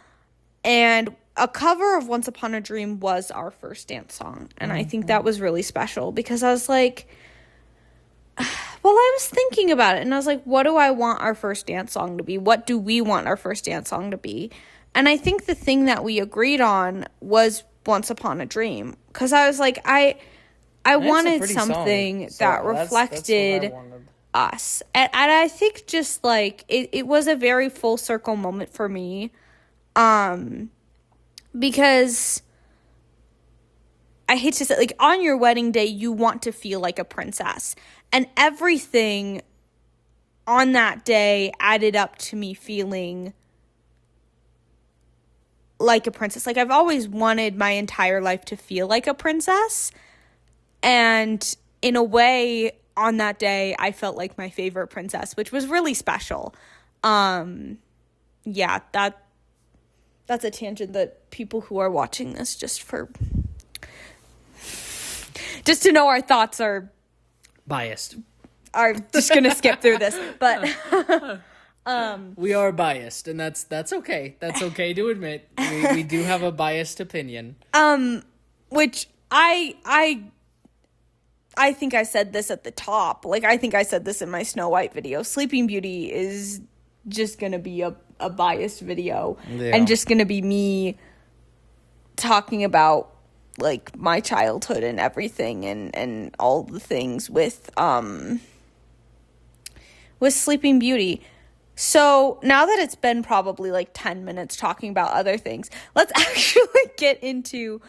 And a cover of Once Upon a Dream was our first dance song. And I think that was really special, because I was like, well, I was thinking about it, and I was like, what do I want our first dance song to be? What do we want our first dance song to be? And I think the thing that we agreed on was Once Upon a Dream, because I was like, I wanted something that reflected that's what I wanted. us. And I think just like it was a very full circle moment for me, because I hate to say, like, on your wedding day, you want to feel like a princess. And everything on that day added up to me feeling like a princess. Like, I've always wanted my entire life to feel like a princess. And in a way, on that day, I felt like my favorite princess, which was really special. Yeah, that's a tangent that people who are watching this just to know our thoughts are Biased. just gonna skip through this, but We are biased, and that's okay. That's okay to admit. We do have a biased opinion. which I think I said this at the top. Like, I think I said this in my Snow White video. Sleeping Beauty is just gonna be a biased video, and just gonna be me talking about like my childhood and everything, and all the things with Sleeping Beauty. So now that it's been probably like 10 minutes talking about other things, let's actually get into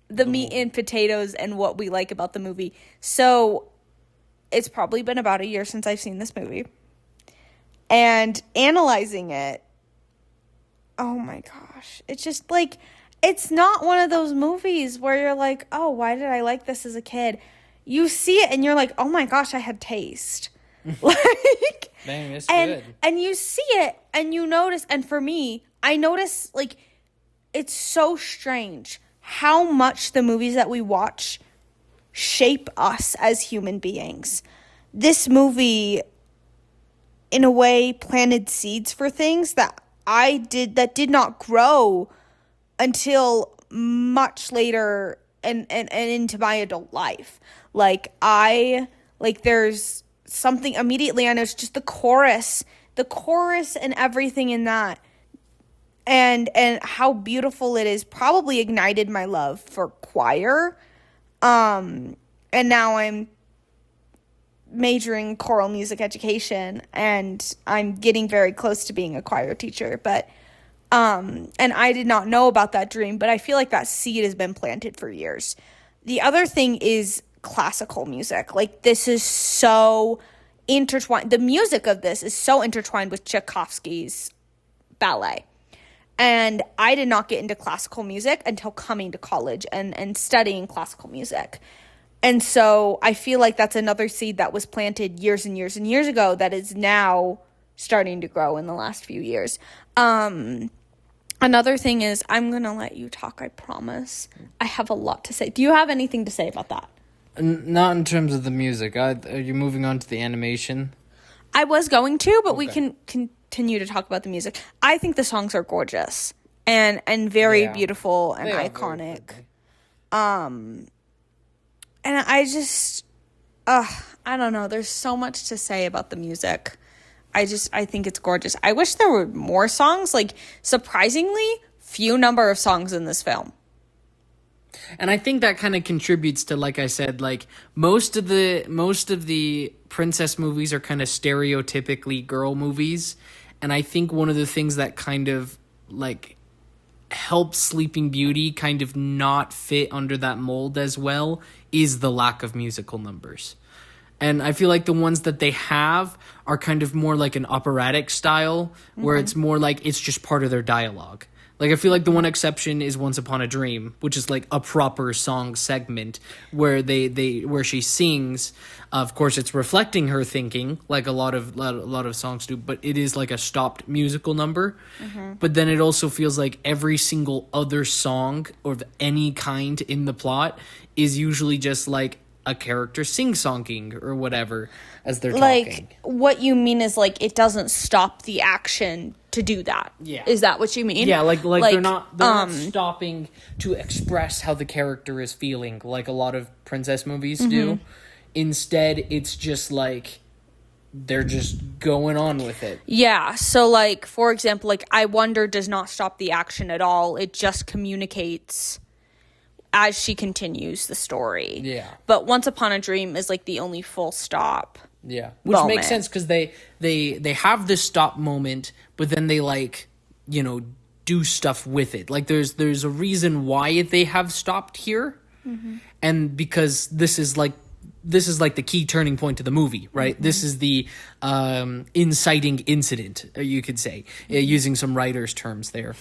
the meat and potatoes and what we like about the movie. So it's probably been about a year since I've seen this movie, and analyzing it, oh my gosh, it's just like, it's not one of those movies where you're like, oh, why did I like this as a kid? You see it and you're like, oh my gosh, I had taste. Like, dang, it's good. And you see it and you notice, and for me, I notice, like, it's so strange how much the movies that we watch shape us as human beings. This movie, in a way, planted seeds for things that did not grow until much later and into my adult life. There's something immediately I know, it's just the chorus and everything in that, and how beautiful it is, probably ignited my love for choir. And now I'm majoring choral music education, and I'm getting very close to being a choir teacher, but and I did not know about that dream, but I feel like that seed has been planted for years. The other thing is classical music. Like, this is so intertwined. The music of this is so intertwined with Tchaikovsky's ballet. And I did not get into classical music until coming to college and studying classical music. And so I feel like that's another seed that was planted years and years and years ago that is now starting to grow in the last few years. Another thing is, I'm going to let you talk, I promise. I have a lot to say. Do you have anything to say about that? Not in terms of the music. Are you moving on to the animation? I was going to, but we can continue to talk about the music. I think the songs are gorgeous and very beautiful and iconic. And I just, I don't know. There's so much to say about the music. I think it's gorgeous. I wish there were more songs. Like, surprisingly, few number of songs in this film. And I think that kind of contributes to, like I said, like most of the princess movies are kind of stereotypically girl movies. And I think one of the things that kind of like helps Sleeping Beauty kind of not fit under that mold as well is the lack of musical numbers. And I feel like the ones that they have are kind of more like an operatic style, where it's more like it's just part of their dialogue. Like, I feel like the one exception is Once Upon a Dream, which is like a proper song segment where where she sings. Of course, it's reflecting her thinking, like a lot of songs do, but it is like a stopped musical number. But then it also feels like every single other song of any kind in the plot is usually just like a character sing-songing or whatever as they're talking. Like, what you mean is, like, it doesn't stop the action to do that. Yeah. Is that what you mean? Yeah, like they're not stopping to express how the character is feeling like a lot of princess movies do. Instead, it's just like they're just going on with it. Yeah, so, like, for example, like, I Wonder does not stop the action at all. It just communicates as she continues the story. Yeah. But Once Upon a Dream is, like, the only full stop. Yeah. Which moment. makes sense because they have this stop moment, but then they, like, you know, do stuff with it. Like, there's a reason why they have stopped here. And because this is like the key turning point to the movie, right? This is the inciting incident, you could say, using some writer's terms there.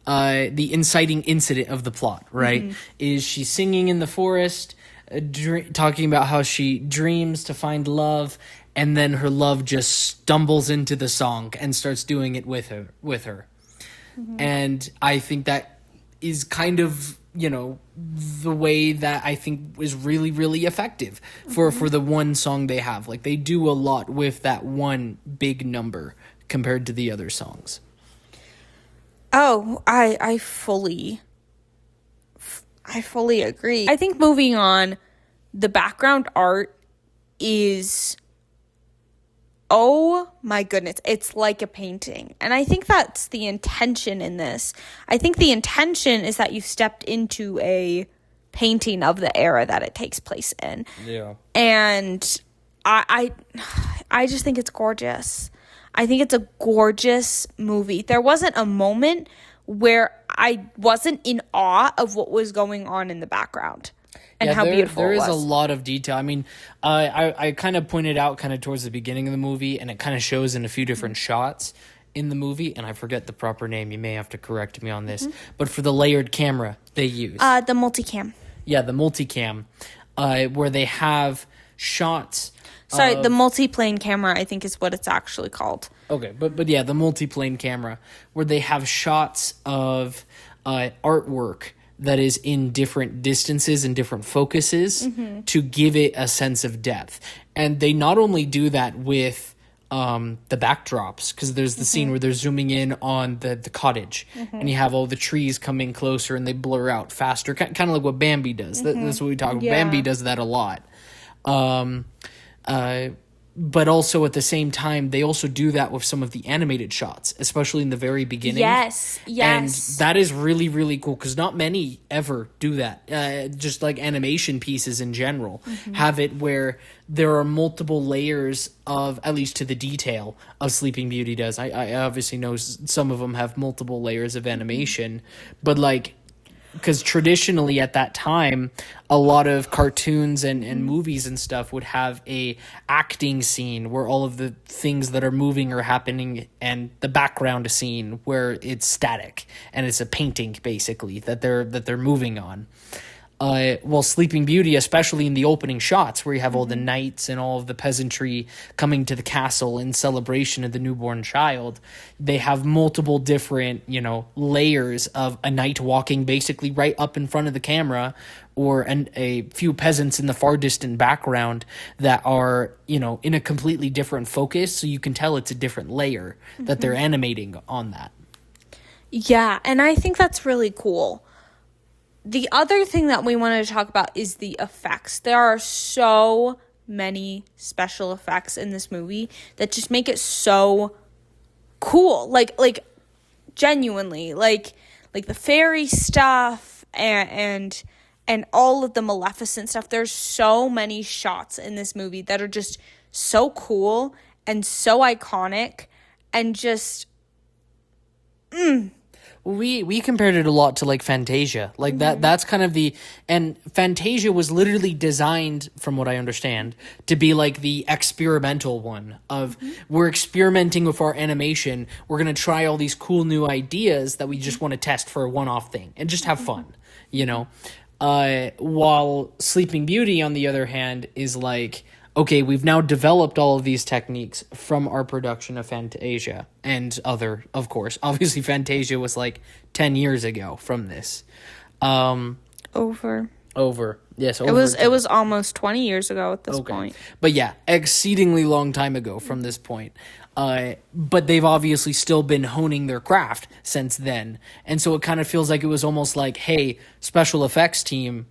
The inciting incident of the plot, right? Is she singing in the forest, talking about how she dreams to find love, and then her love just stumbles into the song and starts doing it with her. And I think that is kind of, you know, the way that I think is really, really effective for the one song they have. Like, they do a lot with that one big number compared to the other songs. Oh, I fully agree. I think moving on, the background art is, oh my goodness, it's like a painting. And I think that's the intention in this. I think the intention is that you stepped into a painting of the era that it takes place in. Yeah. And I just think it's gorgeous. I think it's a gorgeous movie. There wasn't a moment where I wasn't in awe of what was going on in the background and how beautiful it was. There is a lot of detail. I mean, I kind of pointed out kind of towards the beginning of the movie, and it kind of shows in a few different shots in the movie, and I forget the proper name. You may have to correct me on this. But for the layered camera they use. The multicam. Yeah, the multicam, where they have shots. Sorry, the multiplane camera, I think, is what it's actually called. Okay, but yeah, the multiplane camera, where they have shots of artwork that is in different distances and different focuses to give it a sense of depth. And they not only do that with the backdrops, because there's the scene where they're zooming in on the cottage, and you have all the trees coming closer and they blur out faster, kind of like what Bambi does. That's what we talk about. Yeah. Bambi does that a lot. But also at the same time, they also do that with some of the animated shots, especially in the very beginning. Yes. And that is really, really cool because not many ever do that. Just like animation pieces in general have it where there are multiple layers of, at least to the detail of Sleeping Beauty does. I obviously know some of them have multiple layers of animation, but like, because traditionally at that time, a lot of cartoons and movies and stuff would have a acting scene where all of the things that are moving are happening, and the background scene where it's static and it's a painting basically that they're moving on. Well, Sleeping Beauty, especially in the opening shots where you have all the knights and all of the peasantry coming to the castle in celebration of the newborn child, they have multiple different, you know, layers of a knight walking basically right up in front of the camera, or a few peasants in the far distant background that are, you know, in a completely different focus, so you can tell it's a different layer that they're animating on that. Yeah, and I think that's really cool. The other thing that we wanted to talk about is the effects. There are so many special effects in this movie that just make it so cool. Like genuinely, like the fairy stuff and all of the Maleficent stuff. There's so many shots in this movie that are just so cool and so iconic and just We compared it a lot to like Fantasia. Like that's kind of and Fantasia was literally designed, from what I understand, to be like the experimental one of we're experimenting with our animation. We're going to try all these cool new ideas that we just want to test for a one-off thing and just have fun, you know? While Sleeping Beauty, on the other hand, is like, okay, we've now developed all of these techniques from our production of Fantasia and other, of course. Obviously, Fantasia was like 10 years ago from this. over. Yes, over. It was almost 20 years ago at this point. But yeah, exceedingly long time ago from this point. But they've obviously still been honing their craft since then. And so it kind of feels like it was almost like, hey, special effects team,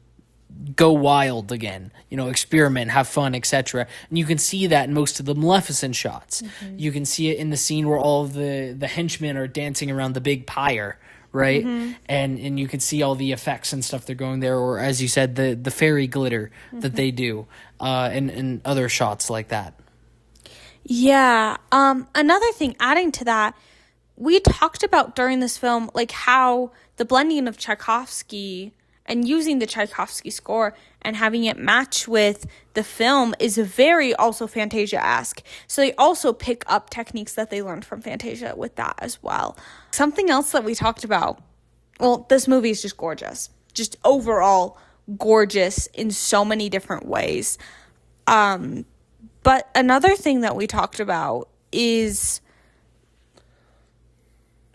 go wild again, you know, experiment, have fun, etc. And you can see that in most of the Maleficent shots. You can see it in the scene where all of the henchmen are dancing around the big pyre, right? And you can see all the effects and stuff they're going there, or as you said, the fairy glitter that they do, and other shots like that. Yeah. Another thing, adding to that, we talked about during this film, like how the blending of Tchaikovsky and using the Tchaikovsky score and having it match with the film is very also Fantasia-esque. So they also pick up techniques that they learned from Fantasia with that as well. Something else that we talked about, well, this movie is just gorgeous. Just overall gorgeous in so many different ways. But another thing that we talked about is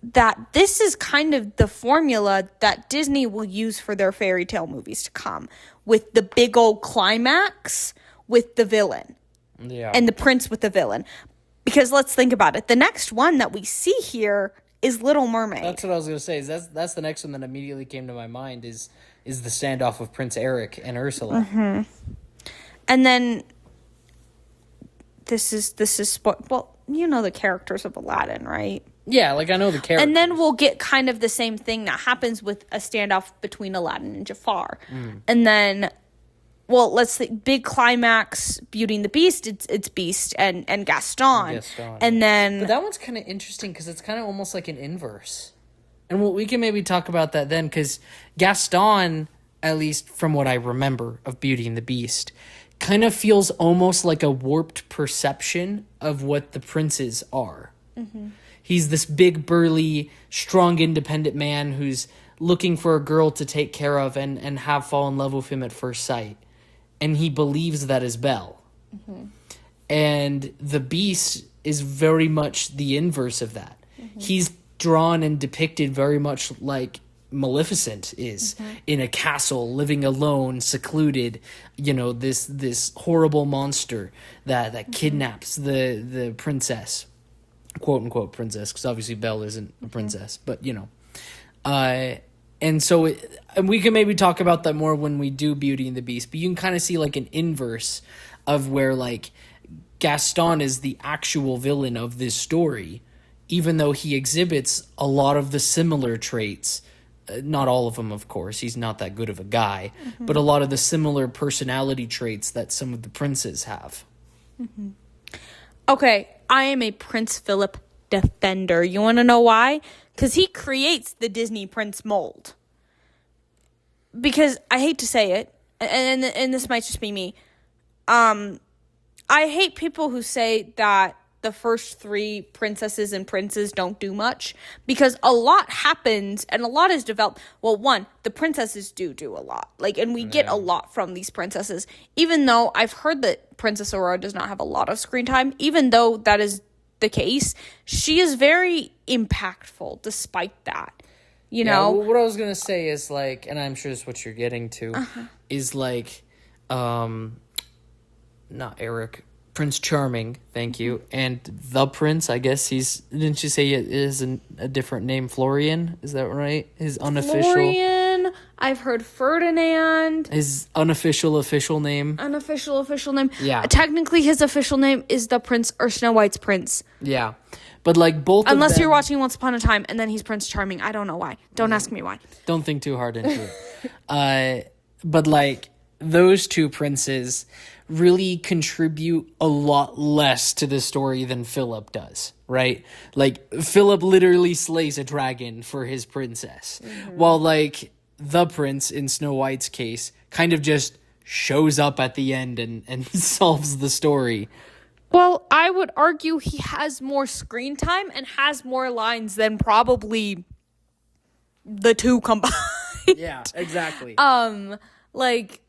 that this is kind of the formula that Disney will use for their fairy tale movies to come, with the big old climax with the villain and the prince with the villain. Because let's think about it. The next one that we see here is Little Mermaid. That's what I was going to say. That's the next one that immediately came to my mind is the standoff of Prince Eric and Ursula. And then this is well, you know the characters of Aladdin, right? Yeah, like I know the characters. And then we'll get kind of the same thing that happens with a standoff between Aladdin and Jafar. And then, well, let's think, big climax, Beauty and the Beast, it's Beast and Gaston. And then... But that one's kind of interesting because it's kind of almost like an inverse. And we can maybe talk about that then, because Gaston, at least from what I remember of Beauty and the Beast, kind of feels almost like a warped perception of what the princes are. He's this big, burly, strong, independent man who's looking for a girl to take care of and have fall in love with him at first sight. And he believes that is Belle. And the Beast is very much the inverse of that. He's drawn and depicted very much like Maleficent is, in a castle, living alone, secluded, you know, this horrible monster that kidnaps the princess. Quote unquote princess, because obviously Belle isn't a princess, but you know, and so and we can maybe talk about that more when we do Beauty and the Beast. But you can kind of see like an inverse of where like Gaston is the actual villain of this story, even though he exhibits a lot of the similar traits. Not all of them, of course. He's not that good of a guy, but a lot of the similar personality traits that some of the princes have. Okay, I am a Prince Philip defender. You want to know why? Because he creates the Disney Prince mold. Because I hate to say it, and this might just be me. I hate people who say that the first three princesses and princes don't do much, because a lot happens and a lot is developed. Well, one, the princesses do a lot, like, and we get a lot from these princesses, even though I've heard that Princess Aurora does not have a lot of screen time. Even though that is the case, she is very impactful despite that, you know. What I was gonna say is like, and I'm sure this is what you're getting to, is like not Eric, Prince Charming, thank you, and the prince, I guess didn't you say it is a different name, Florian? Is that right? His unofficial... Florian, I've heard Ferdinand. His unofficial name. Unofficial official name. Yeah. Technically, his official name is the prince or Snow White's prince. Yeah. But, like, both Unless of them, you're watching Once Upon a Time and then he's Prince Charming. I don't know why. Don't ask me why. Don't think too hard into it. But, like, those two princes really contribute a lot less to the story than Philip does, right? Like, Philip literally slays a dragon for his princess. While, like, the prince, in Snow White's case, kind of just shows up at the end and solves the story. Well, I would argue he has more screen time and has more lines than probably the two combined. Yeah, exactly. Like,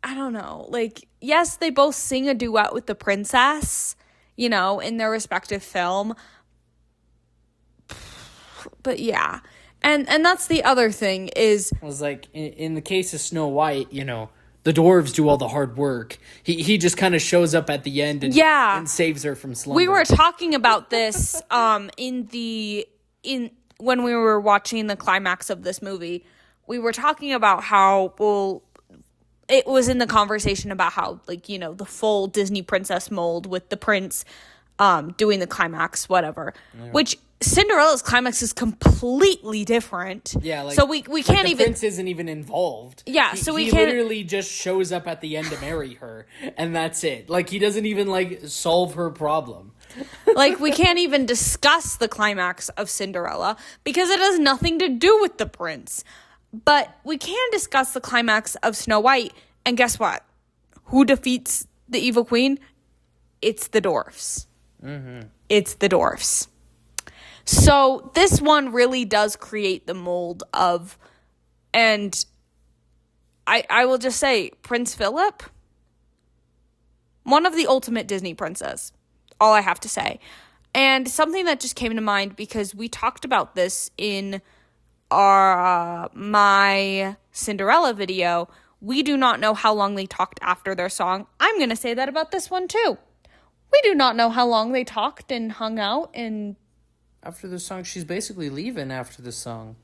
I don't know. Like, yes, they both sing a duet with the princess, you know, in their respective film. But yeah. And that's the other thing is... It was like, in the case of Snow White, you know, the dwarves do all the hard work. He just kind of shows up at the end and saves her from slumber. We were talking about this when we were watching the climax of this movie. We were talking about how, well, it was in the conversation about how, like, you know, the full Disney princess mold with the prince doing the climax, whatever. Yeah. Which Cinderella's climax is completely different. Yeah, like, so we can't the even... prince isn't even involved. Yeah, he literally just shows up at the end to marry her, and that's it. Like, he doesn't even, like, solve her problem. Like, we can't even discuss the climax of Cinderella because it has nothing to do with the prince. But we can discuss the climax of Snow White, and guess what? Who defeats the evil queen? It's the dwarfs. Mm-hmm. It's the dwarfs. So this one really does create the mold of, and I will just say, Prince Philip, one of the ultimate Disney princes. All I have to say. And something that just came to mind because we talked about this in my Cinderella video. We do not know how long they talked after their song. I'm going to say that about this one too. We do not know how long they talked and hung out and... After the song, she's basically leaving after the song.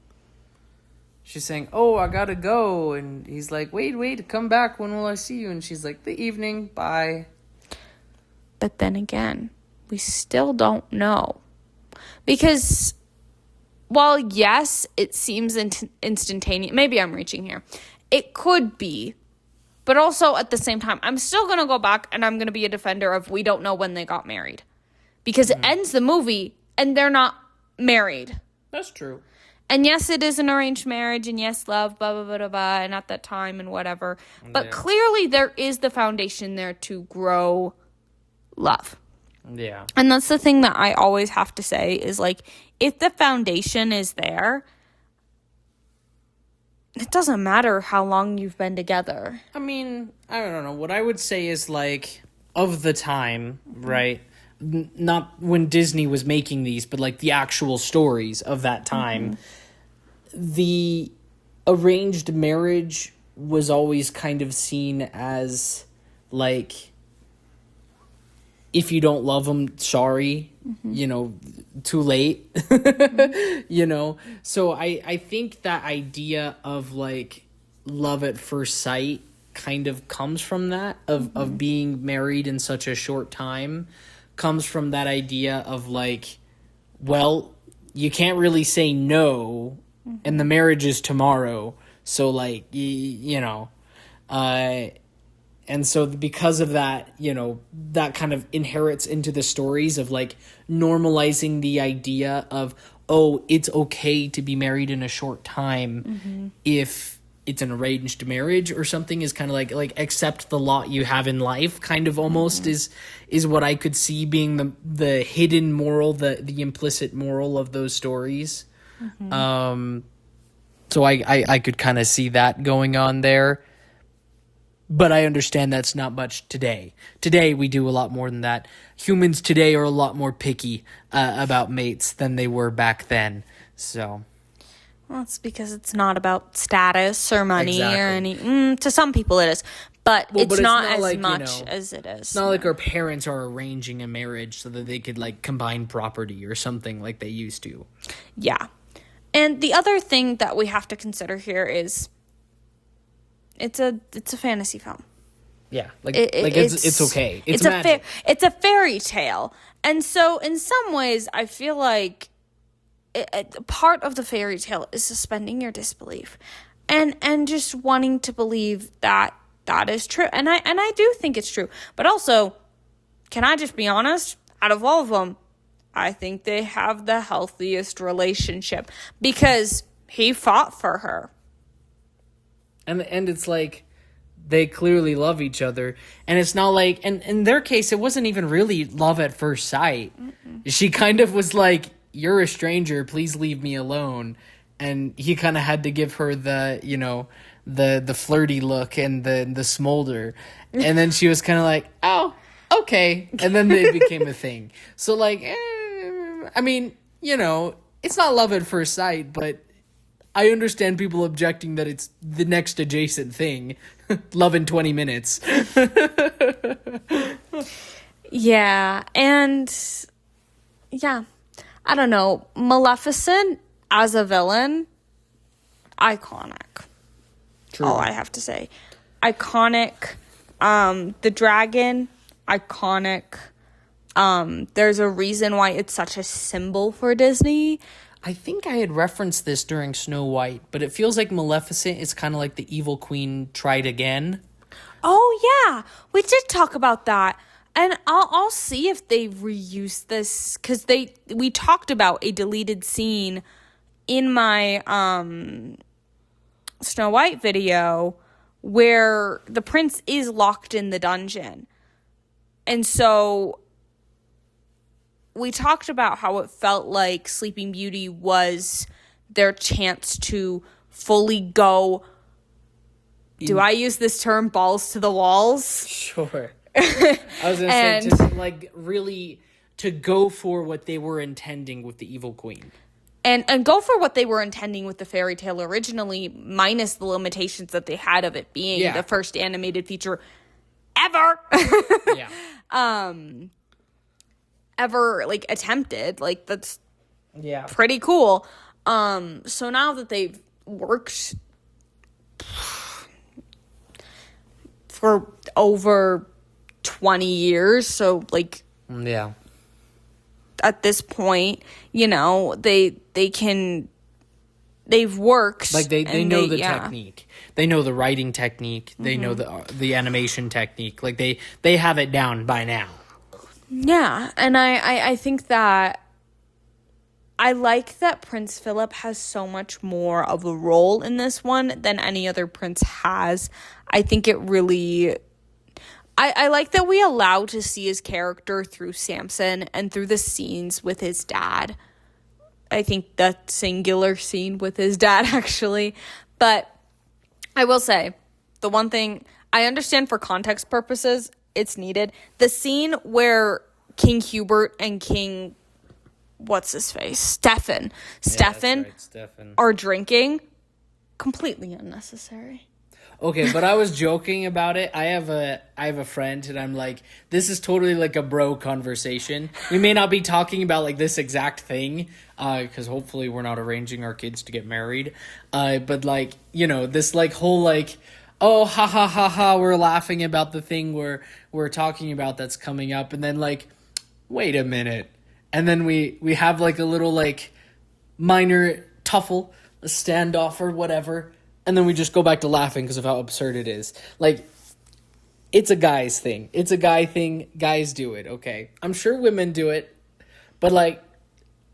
She's saying, "Oh, I gotta go." And he's like, wait, come back. When will I see you? And she's like, "The evening, bye." But then again, we still don't know. Because while, yes, it seems instantaneous. Maybe I'm reaching here. It could be. But also, at the same time, I'm still going to go back and I'm going to be a defender of we don't know when they got married. Because it ends the movie... and they're not married. That's true. And yes, it is an arranged marriage, and yes, love, blah, blah, blah, blah, blah, and at that time and whatever. But clearly there is the foundation there to grow love. Yeah. And that's the thing that I always have to say is, like, if the foundation is there, it doesn't matter how long you've been together. I mean, I don't know. What I would say is, like, of the time, right? Not when Disney was making these, but like the actual stories of that time, the arranged marriage was always kind of seen as like, if you don't love them, sorry, you know, too late, you know? So I think that idea of like love at first sight kind of comes from that, of being married in such a short time. Comes from that idea of like, well, you can't really say no, and the marriage is tomorrow, so like, you know, and so because of that, you know, that kind of inherits into the stories of like normalizing the idea of, oh, it's okay to be married in a short time if it's an arranged marriage or something, is kind of like accept the lot you have in life, kind of almost is what I could see being the hidden moral, the implicit moral of those stories. So I could kind of see that going on there. But I understand that's not much today. Today we do a lot more than that. Humans today are a lot more picky about mates than they were back then. So... Well, it's because it's not about status or money Exactly. or any... to some people it is. But it's not as like, much you know, as it is. It's not like our parents are arranging a marriage so that they could, like, combine property or something like they used to. Yeah. And the other thing that we have to consider here is it's a fantasy film. Yeah, it's okay. It's magic. It's a fairy tale. And so in some ways, I feel like part of the fairy tale is suspending your disbelief and just wanting to believe that is true. And I do think it's true. But also, can I just be honest? Out of all of them, I think they have the healthiest relationship because he fought for her. And it's like they clearly love each other. And it's not like, and in their case, it wasn't even really love at first sight. She kind of was like, you're a stranger, please leave me alone. And he kind of had to give her the, you know, the flirty look and the smolder. And then she was kind of like, oh, okay. And then they became a thing. So like, I mean, you know, it's not love at first sight, but I understand people objecting that it's the next adjacent thing. Love in 20 minutes. Yeah, and yeah, I don't know. Maleficent as a villain, iconic. True. All I have to say. Iconic. The dragon, iconic. There's a reason why it's such a symbol for Disney. I think I had referenced this during Snow White, but it feels like Maleficent is kind of like the evil queen tried again. Oh yeah, we did talk about that, and I'll see if they reuse this because we talked about a deleted scene in my Snow White video where the prince is locked in the dungeon, and so we talked about how it felt like Sleeping Beauty was their chance to fully go, do I use this term, balls to the walls? Sure. I was going to say, to like really to go for what they were intending with the evil queen. And go for what they were intending with the fairy tale originally, minus the limitations that they had of it being the first animated feature ever. Yeah. Ever like attempted. Like that's pretty cool. So now that they've worked for over 20 years, so like at this point, you know, they've worked, like they know the technique, they know the writing technique, they know the animation technique, like they have it down by now. Yeah, and I think that I like that Prince Philip has so much more of a role in this one than any other prince has. I think it really... I like that we allow to see his character through Samson and through the scenes with his dad. I think that singular scene with his dad, actually. But I will say, the one thing... I understand for context purposes... it's needed. The scene where King Hubert and King, what's his face? Stefan are drinking, completely unnecessary. Okay, but I was joking about it. I have a friend and I'm like, this is totally like a bro conversation. We may not be talking about like this exact thing, because hopefully we're not arranging our kids to get married. But like, you know, this like whole like, oh, ha, ha, ha, ha, we're laughing about the thing we're talking about that's coming up. And then, like, wait a minute. And then we have, like, a little, like, minor tuffle, a standoff or whatever. And then we just go back to laughing because of how absurd it is. Like, it's a guy's thing. It's a guy thing. Guys do it, okay? I'm sure women do it. But, like,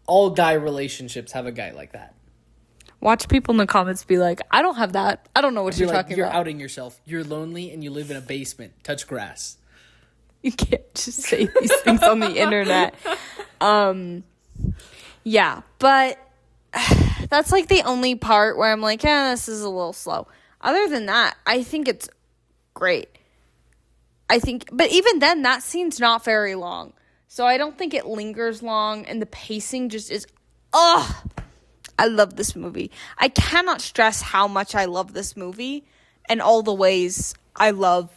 all guy relationships have a guy like that. Watch people in the comments be like, I don't have that. I don't know what you're talking about. You're outing yourself. You're lonely and you live in a basement. Touch grass. You can't just say these things on the internet. Yeah, but that's like the only part where I'm like, this is a little slow. Other than that, I think it's great. But even then, that scene's not very long. So I don't think it lingers long, and the pacing just is, I love this movie. I cannot stress how much I love this movie and all the ways I love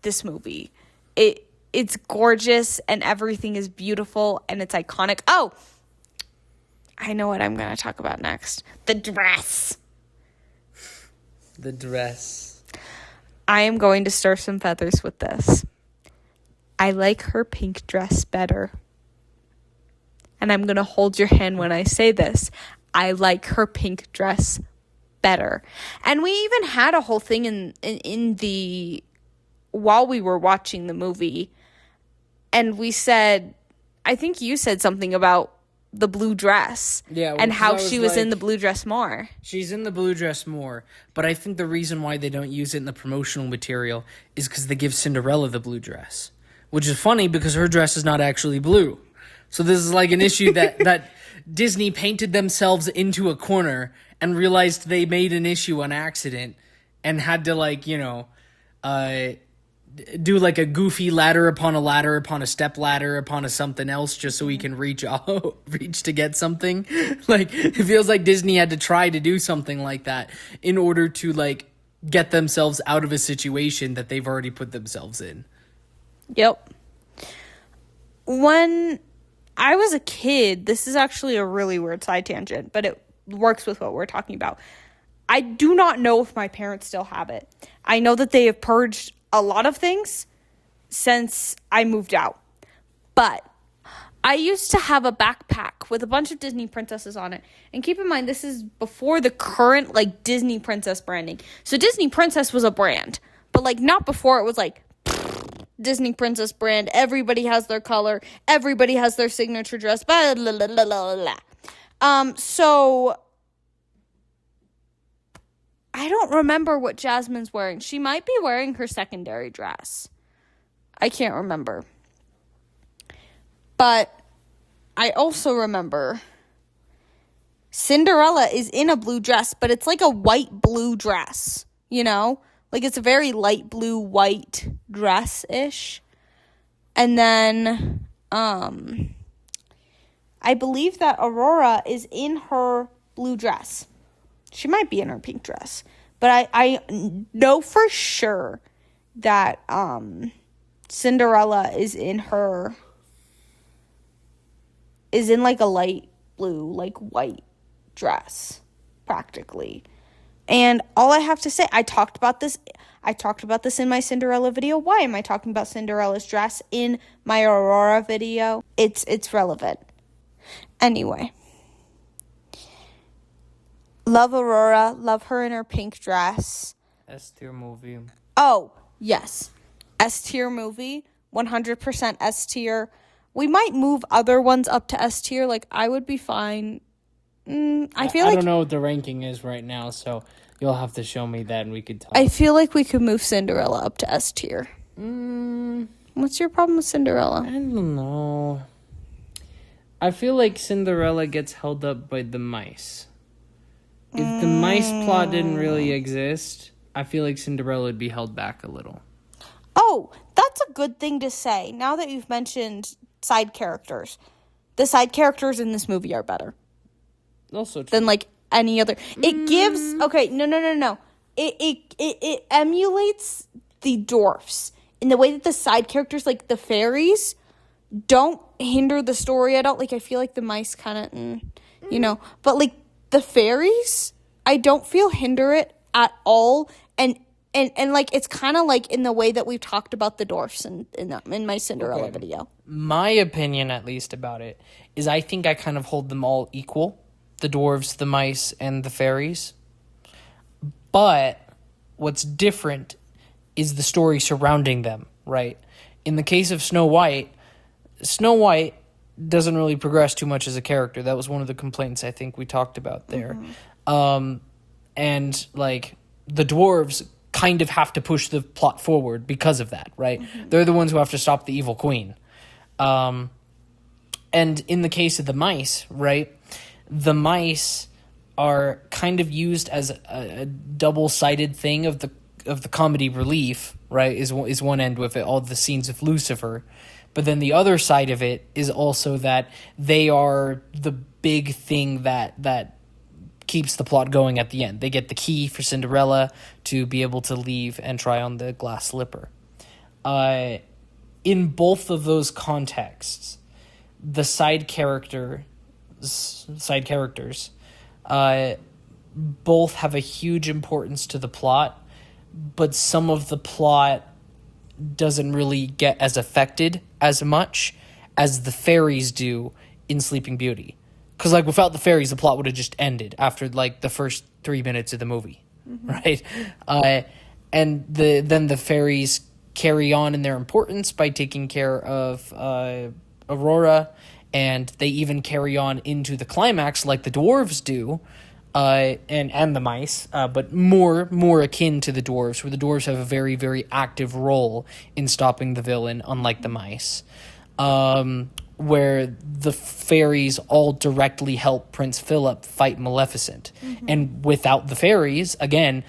this movie. It's gorgeous and everything is beautiful and it's iconic. Oh, I know what I'm going to talk about next. The dress. The dress. I am going to stir some feathers with this. I like her pink dress better. And I'm going to hold your hand when I say this. I like her pink dress better. And we even had a whole thing in the while we were watching the movie, and we said, I think you said something about the blue dress, and how she was in the blue dress more. She's in the blue dress more, but I think the reason why they don't use it in the promotional material is because they give Cinderella the blue dress, which is funny because her dress is not actually blue. So this is like an issue that Disney painted themselves into a corner and realized they made an issue on accident and had to, like, you know, do like a goofy ladder upon a step ladder upon a something else just so he can reach to get something. Like, it feels like Disney had to try to do something like that in order to, like, get themselves out of a situation that they've already put themselves in. Yep. When I was a kid, this is actually a really weird side tangent, but it works with what we're talking about. I do not know if my parents still have it. I know that they have purged a lot of things since I moved out. But I used to have a backpack with a bunch of Disney princesses on it. And keep in mind, this is before the current, like, Disney princess branding. So Disney princess was a brand. But, like, not before it was, like, Disney princess brand. Everybody has their color. Everybody has their signature dress. Blah, blah, blah, blah, blah, blah. So I don't remember what Jasmine's wearing. She might be wearing her secondary dress. I can't remember. But I also remember Cinderella is in a blue dress, but it's like a white blue dress, you know? Like, it's a very light blue white dress-ish. And then I believe that Aurora is in her blue dress. She might be in her pink dress. But I know for sure that Cinderella is in like a light blue, like white dress, practically. And all I have to say, I talked about this in my Cinderella video. Why am I talking about Cinderella's dress in my Aurora video? It's relevant. Anyway. Love Aurora. Love her in her pink dress. S-tier movie. Oh, yes. S-tier movie. 100% S-tier. We might move other ones up to S-tier. Like, I would be fine. I don't know what the ranking is right now, so you'll have to show me that and we could talk. I feel like we could move Cinderella up to S-tier. What's your problem with Cinderella? I don't know. I feel like Cinderella gets held up by the mice. If the mice plot didn't really exist, I feel like Cinderella would be held back a little. Oh, that's a good thing to say. Now that you've mentioned side characters, the side characters in this movie are better. Also true. Than, like, any other. It gives... Okay, no. It emulates the dwarfs in the way that the side characters, like the fairies, don't hinder the story at all. Like, I feel like the mice kind of, you know. But, like, the fairies, I don't feel hinder it at all. And like, it's kind of like in the way that we've talked about the dwarfs in my Cinderella video. My opinion, at least, about it is I think I kind of hold them all equal. The dwarves, the mice, and the fairies. But what's different is the story surrounding them, right? In the case of Snow White doesn't really progress too much as a character. That was one of the complaints I think we talked about there. And, like, the dwarves kind of have to push the plot forward because of that, right? They're the ones who have to stop the evil queen. And in the case of the mice, right, the mice are kind of used as a double-sided thing of the comedy relief, right, is one end with it, all the scenes of Lucifer. But then the other side of it is also that they are the big thing that keeps the plot going at the end. They get the key for Cinderella to be able to leave and try on the glass slipper. In both of those contexts, the side character, side characters, both have a huge importance to the plot, but some of the plot doesn't really get as affected as much as the fairies do in Sleeping Beauty. Because, like, without the fairies, the plot would have just ended after, like, the first 3 minutes of the movie, right? And then the fairies carry on in their importance by taking care of Aurora, and they even carry on into the climax like the dwarves do, and the mice, but more akin to the dwarves, where the dwarves have a very, very active role in stopping the villain, unlike the mice. Where the fairies all directly help Prince Philip fight Maleficent. And without the fairies, again,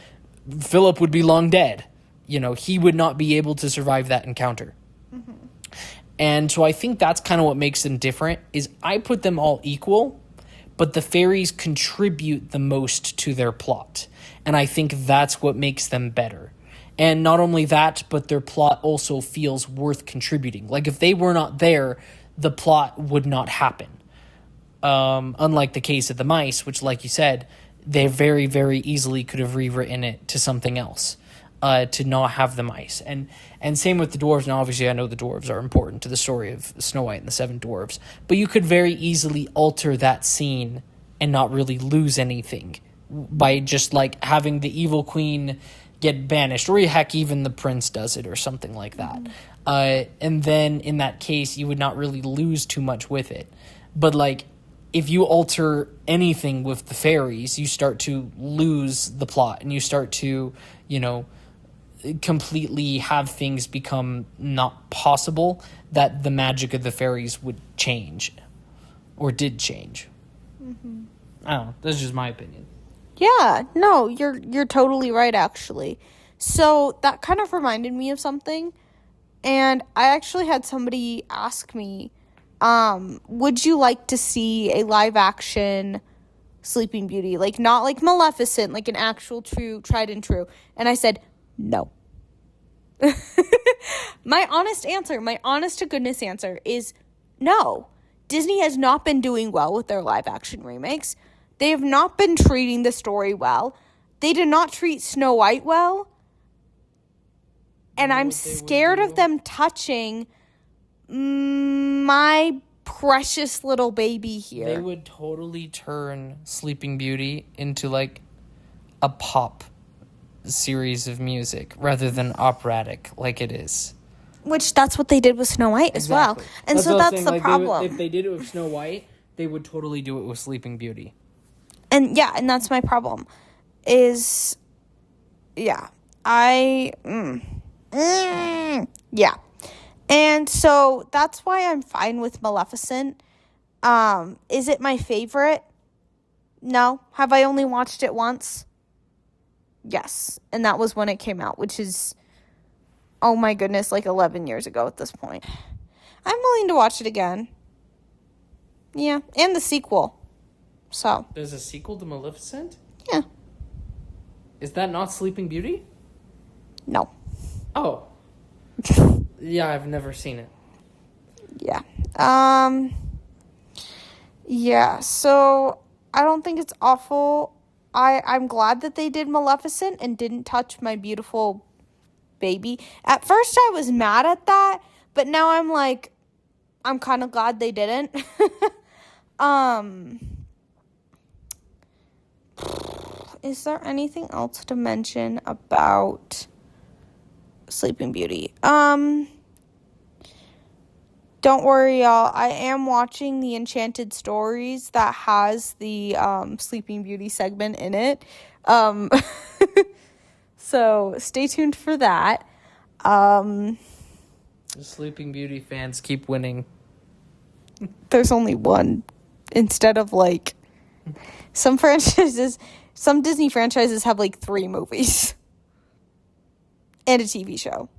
Philip would be long dead. You know, he would not be able to survive that encounter. And so I think that's kind of what makes them different, is I put them all equal, but the fairies contribute the most to their plot. And I think that's what makes them better. And not only that, but their plot also feels worth contributing. Like, if they were not there, the plot would not happen. Unlike the case of the mice, which, like you said, they very, very easily could have rewritten it to something else, to not have the mice. And same with the dwarves. Now, obviously, I know the dwarves are important to the story of Snow White and the Seven Dwarves, but you could very easily alter that scene and not really lose anything by just, like, having the evil queen get banished, or heck, even the prince does it or something like that. And then in that case, you would not really lose too much with it. But, like, if you alter anything with the fairies, you start to lose the plot, and you start to, you know, completely have things become not possible, that the magic of the fairies would change, or did change. I don't know. That's just my opinion. Yeah, no, you're totally right, actually. So that kind of reminded me of something. And I actually had somebody ask me, would you like to see a live action Sleeping Beauty? Like, not like Maleficent, like an actual true, tried and true. And I said, no. My honest to goodness answer is no. Disney has not been doing well with their live action remakes. They have not been treating the story well. They did not treat Snow White well. And I'm scared of them touching my precious little baby here. They would totally turn Sleeping Beauty into, like, a pop series of music rather than operatic like it is. Which, that's what they did with Snow White as well. And so that's the problem. If they did it with Snow White, they would totally do it with Sleeping Beauty. And yeah, and that's my problem. Is, yeah, yeah. And so that's why I'm fine with Maleficent. Is it my favorite? No. Have I only watched it once? Yes. And that was when it came out, which is, oh my goodness, like 11 years ago at this point. I'm willing to watch it again. Yeah. And the sequel. So. There's a sequel to Maleficent? Yeah. Is that not Sleeping Beauty? No. Oh. Yeah, I've never seen it. Yeah. Yeah, so I don't think it's awful. I'm glad that they did Maleficent and didn't touch my beautiful baby. At first I was mad at that, but now I'm like, I'm kind of glad they didn't. Is there anything else to mention about Sleeping Beauty? Don't worry, y'all. I am watching the Enchanted Stories that has the Sleeping Beauty segment in it. So stay tuned for that. The Sleeping Beauty fans keep winning. There's only one instead of like some franchises. Some Disney franchises have like 3 movies and a TV show.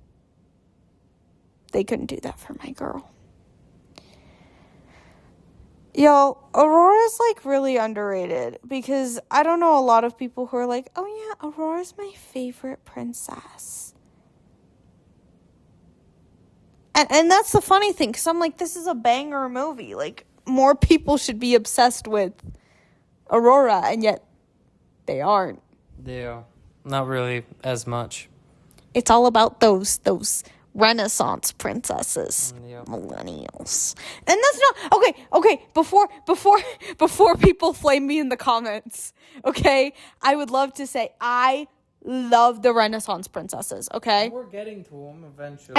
They couldn't do that for my girl. Y'all, Aurora's like really underrated because I don't know a lot of people who are like, oh yeah, Aurora's my favorite princess. And that's the funny thing, because I'm like, this is a banger movie. Like, more people should be obsessed with Aurora, and yet they aren't. Yeah, not really as much. It's all about those Renaissance princesses, Yep. millennials, and that's not okay. Before people flame me in the comments, okay, I would love to say I love the Renaissance princesses. Okay, We're getting to them eventually.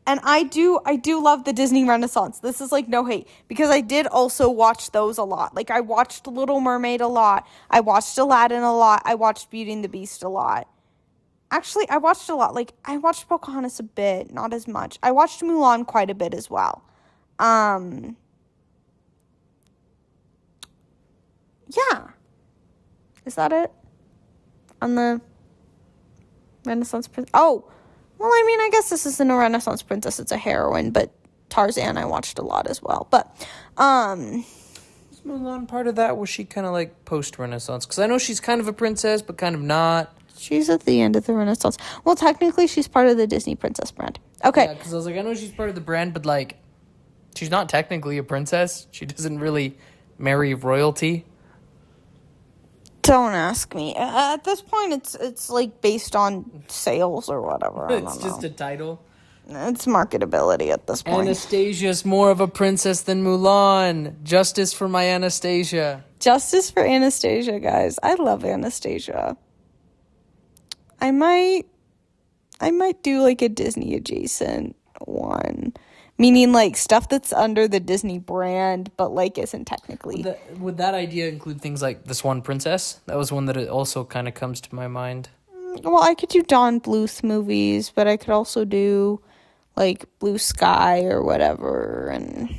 And I do love the Disney Renaissance. This is like no hate, because I did also watch those a lot. Like I watched Little Mermaid a lot. I watched Aladdin a lot. I watched Beauty and the Beast a lot. Actually, I watched a lot. Like I watched Pocahontas a bit, not as much. I watched Mulan quite a bit as well. Yeah. Is that it? On the Renaissance princess? Oh, well, I mean, I guess this isn't a Renaissance princess. It's a heroine, but Tarzan I watched a lot as well. But, Is Mulan part of that? Was she kind of like post-Renaissance? Because I know she's kind of a princess, but kind of not. she's at the end of the Renaissance. Well, technically, she's part of the Disney princess brand. Okay. Yeah, because I was like, I know she's part of the brand, but like, she's not technically a princess. She doesn't really marry royalty. Don't ask me. At this point, it's like based on sales or whatever. I don't It's just know. a title. It's marketability at this point. Anastasia's more of a princess than Mulan. Justice for my Anastasia. Justice for Anastasia, guys. I love Anastasia. I might do like a Disney adjacent one. Meaning like stuff that's under the Disney brand, but like isn't technically. Would that idea include things like The Swan Princess? That was one that it also kind of comes to my mind. Well, I could do Don Bluth movies, but I could also do like Blue Sky or whatever, and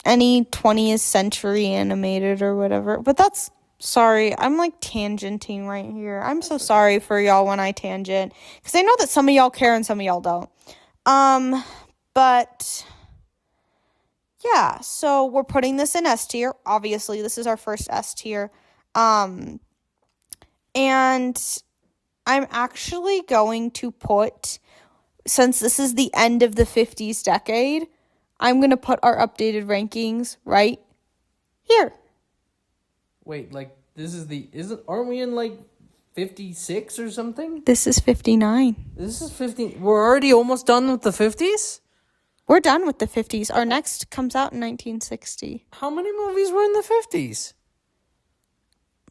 any 20th century animated or whatever. But that's, sorry, I'm like tangenting right here. I'm so sorry for y'all when I tangent, because I know that some of y'all care and some of y'all don't. But yeah, so we're putting this in S tier. Obviously, this is our first S tier. And I'm actually going to put, since this is the end of the 50s decade, I'm going to put our updated rankings right here. Wait, like aren't we in like 56 or something? This is 59. This is 50. We're already almost done with the 50s? We're done with the 50s. Our next comes out in 1960. How many movies were in the 50s?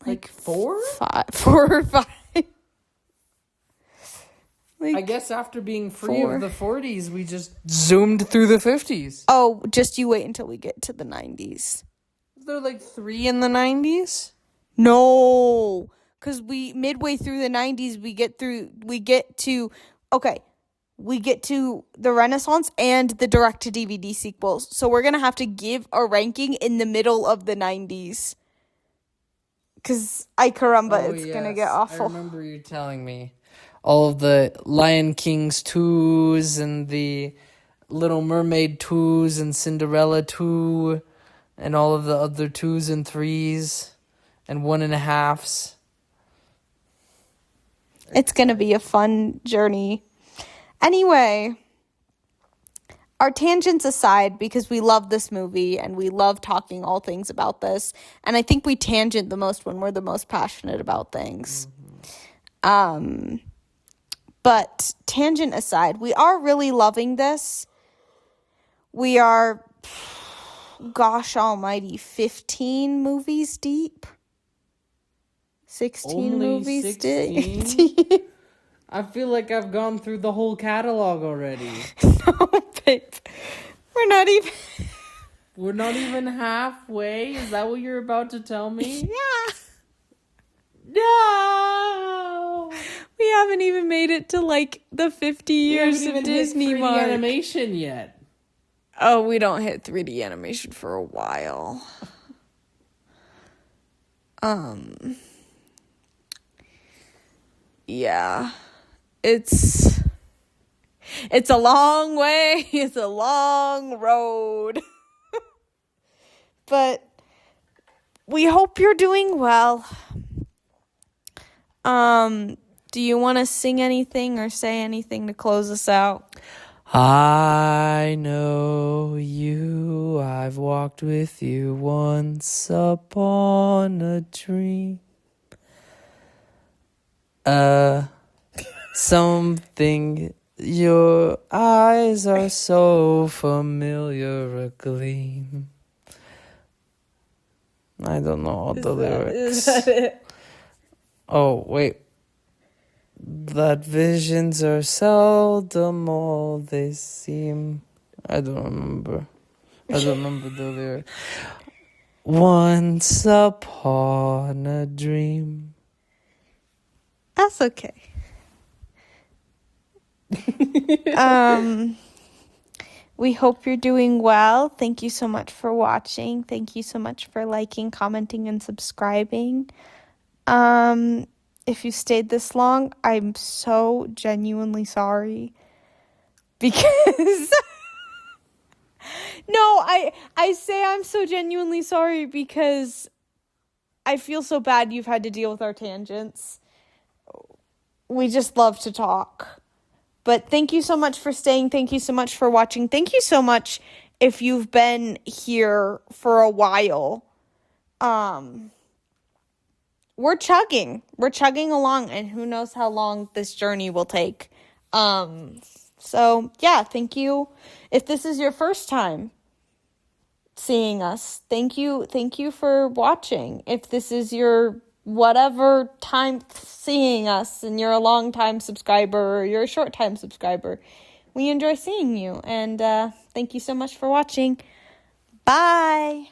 Like 4? 4 or 5. I guess after being free of the 40s, we just zoomed through the 50s. Oh, just you wait until we get to the 90s. Is there like 3 in the 90s? No, because midway through the 90s, we get to the Renaissance and the direct-to-DVD sequels. So we're going to have to give a ranking in the middle of the 90s. Because, ay caramba, it's going to get awful. I remember you telling me. All of the Lion King's 2s and the Little Mermaid 2s and Cinderella 2 and all of the other 2s and 3s and 1.5s. It's going to be a fun journey. Anyway, our tangents aside, because we love this movie and we love talking all things about this, and I think we tangent the most when we're the most passionate about things. But tangent aside, we are really loving this. We are, gosh almighty, 15 movies deep. 16 Only movies 16? deep. I feel like I've gone through the whole catalog already. No, babe. We're not even halfway? Is that what you're about to tell me? Yeah. No! We haven't even made it to like the 50 years of Disney mark. Animation yet. Oh, we don't hit 3D animation for a while. Yeah. It's a long way. It's a long road. But we hope you're doing well. Do you want to sing anything or say anything to close us out? I know you, I've walked with you once upon a dream. Something, your eyes are so familiar, a gleam. I don't know all the lyrics. Is that it? Oh, wait. That visions are seldom all they seem. I don't remember. I don't remember the lyrics. Once upon a dream. That's okay. We hope you're doing well. Thank you so much for watching. Thank you so much for liking, commenting, and subscribing. If you stayed this long, I'm so genuinely sorry. Because no, I say I'm so genuinely sorry because I feel so bad you've had to deal with our tangents. We just love to talk. But thank you so much for staying. Thank you so much for watching. Thank you so much if you've been here for a while. We're chugging along, and who knows how long this journey will take. So yeah, thank you. If this is your first time seeing us, thank you for watching. If this is your whatever time seeing us and you're a long time subscriber or you're a short time subscriber, we enjoy seeing you, and thank you so much for watching. Bye.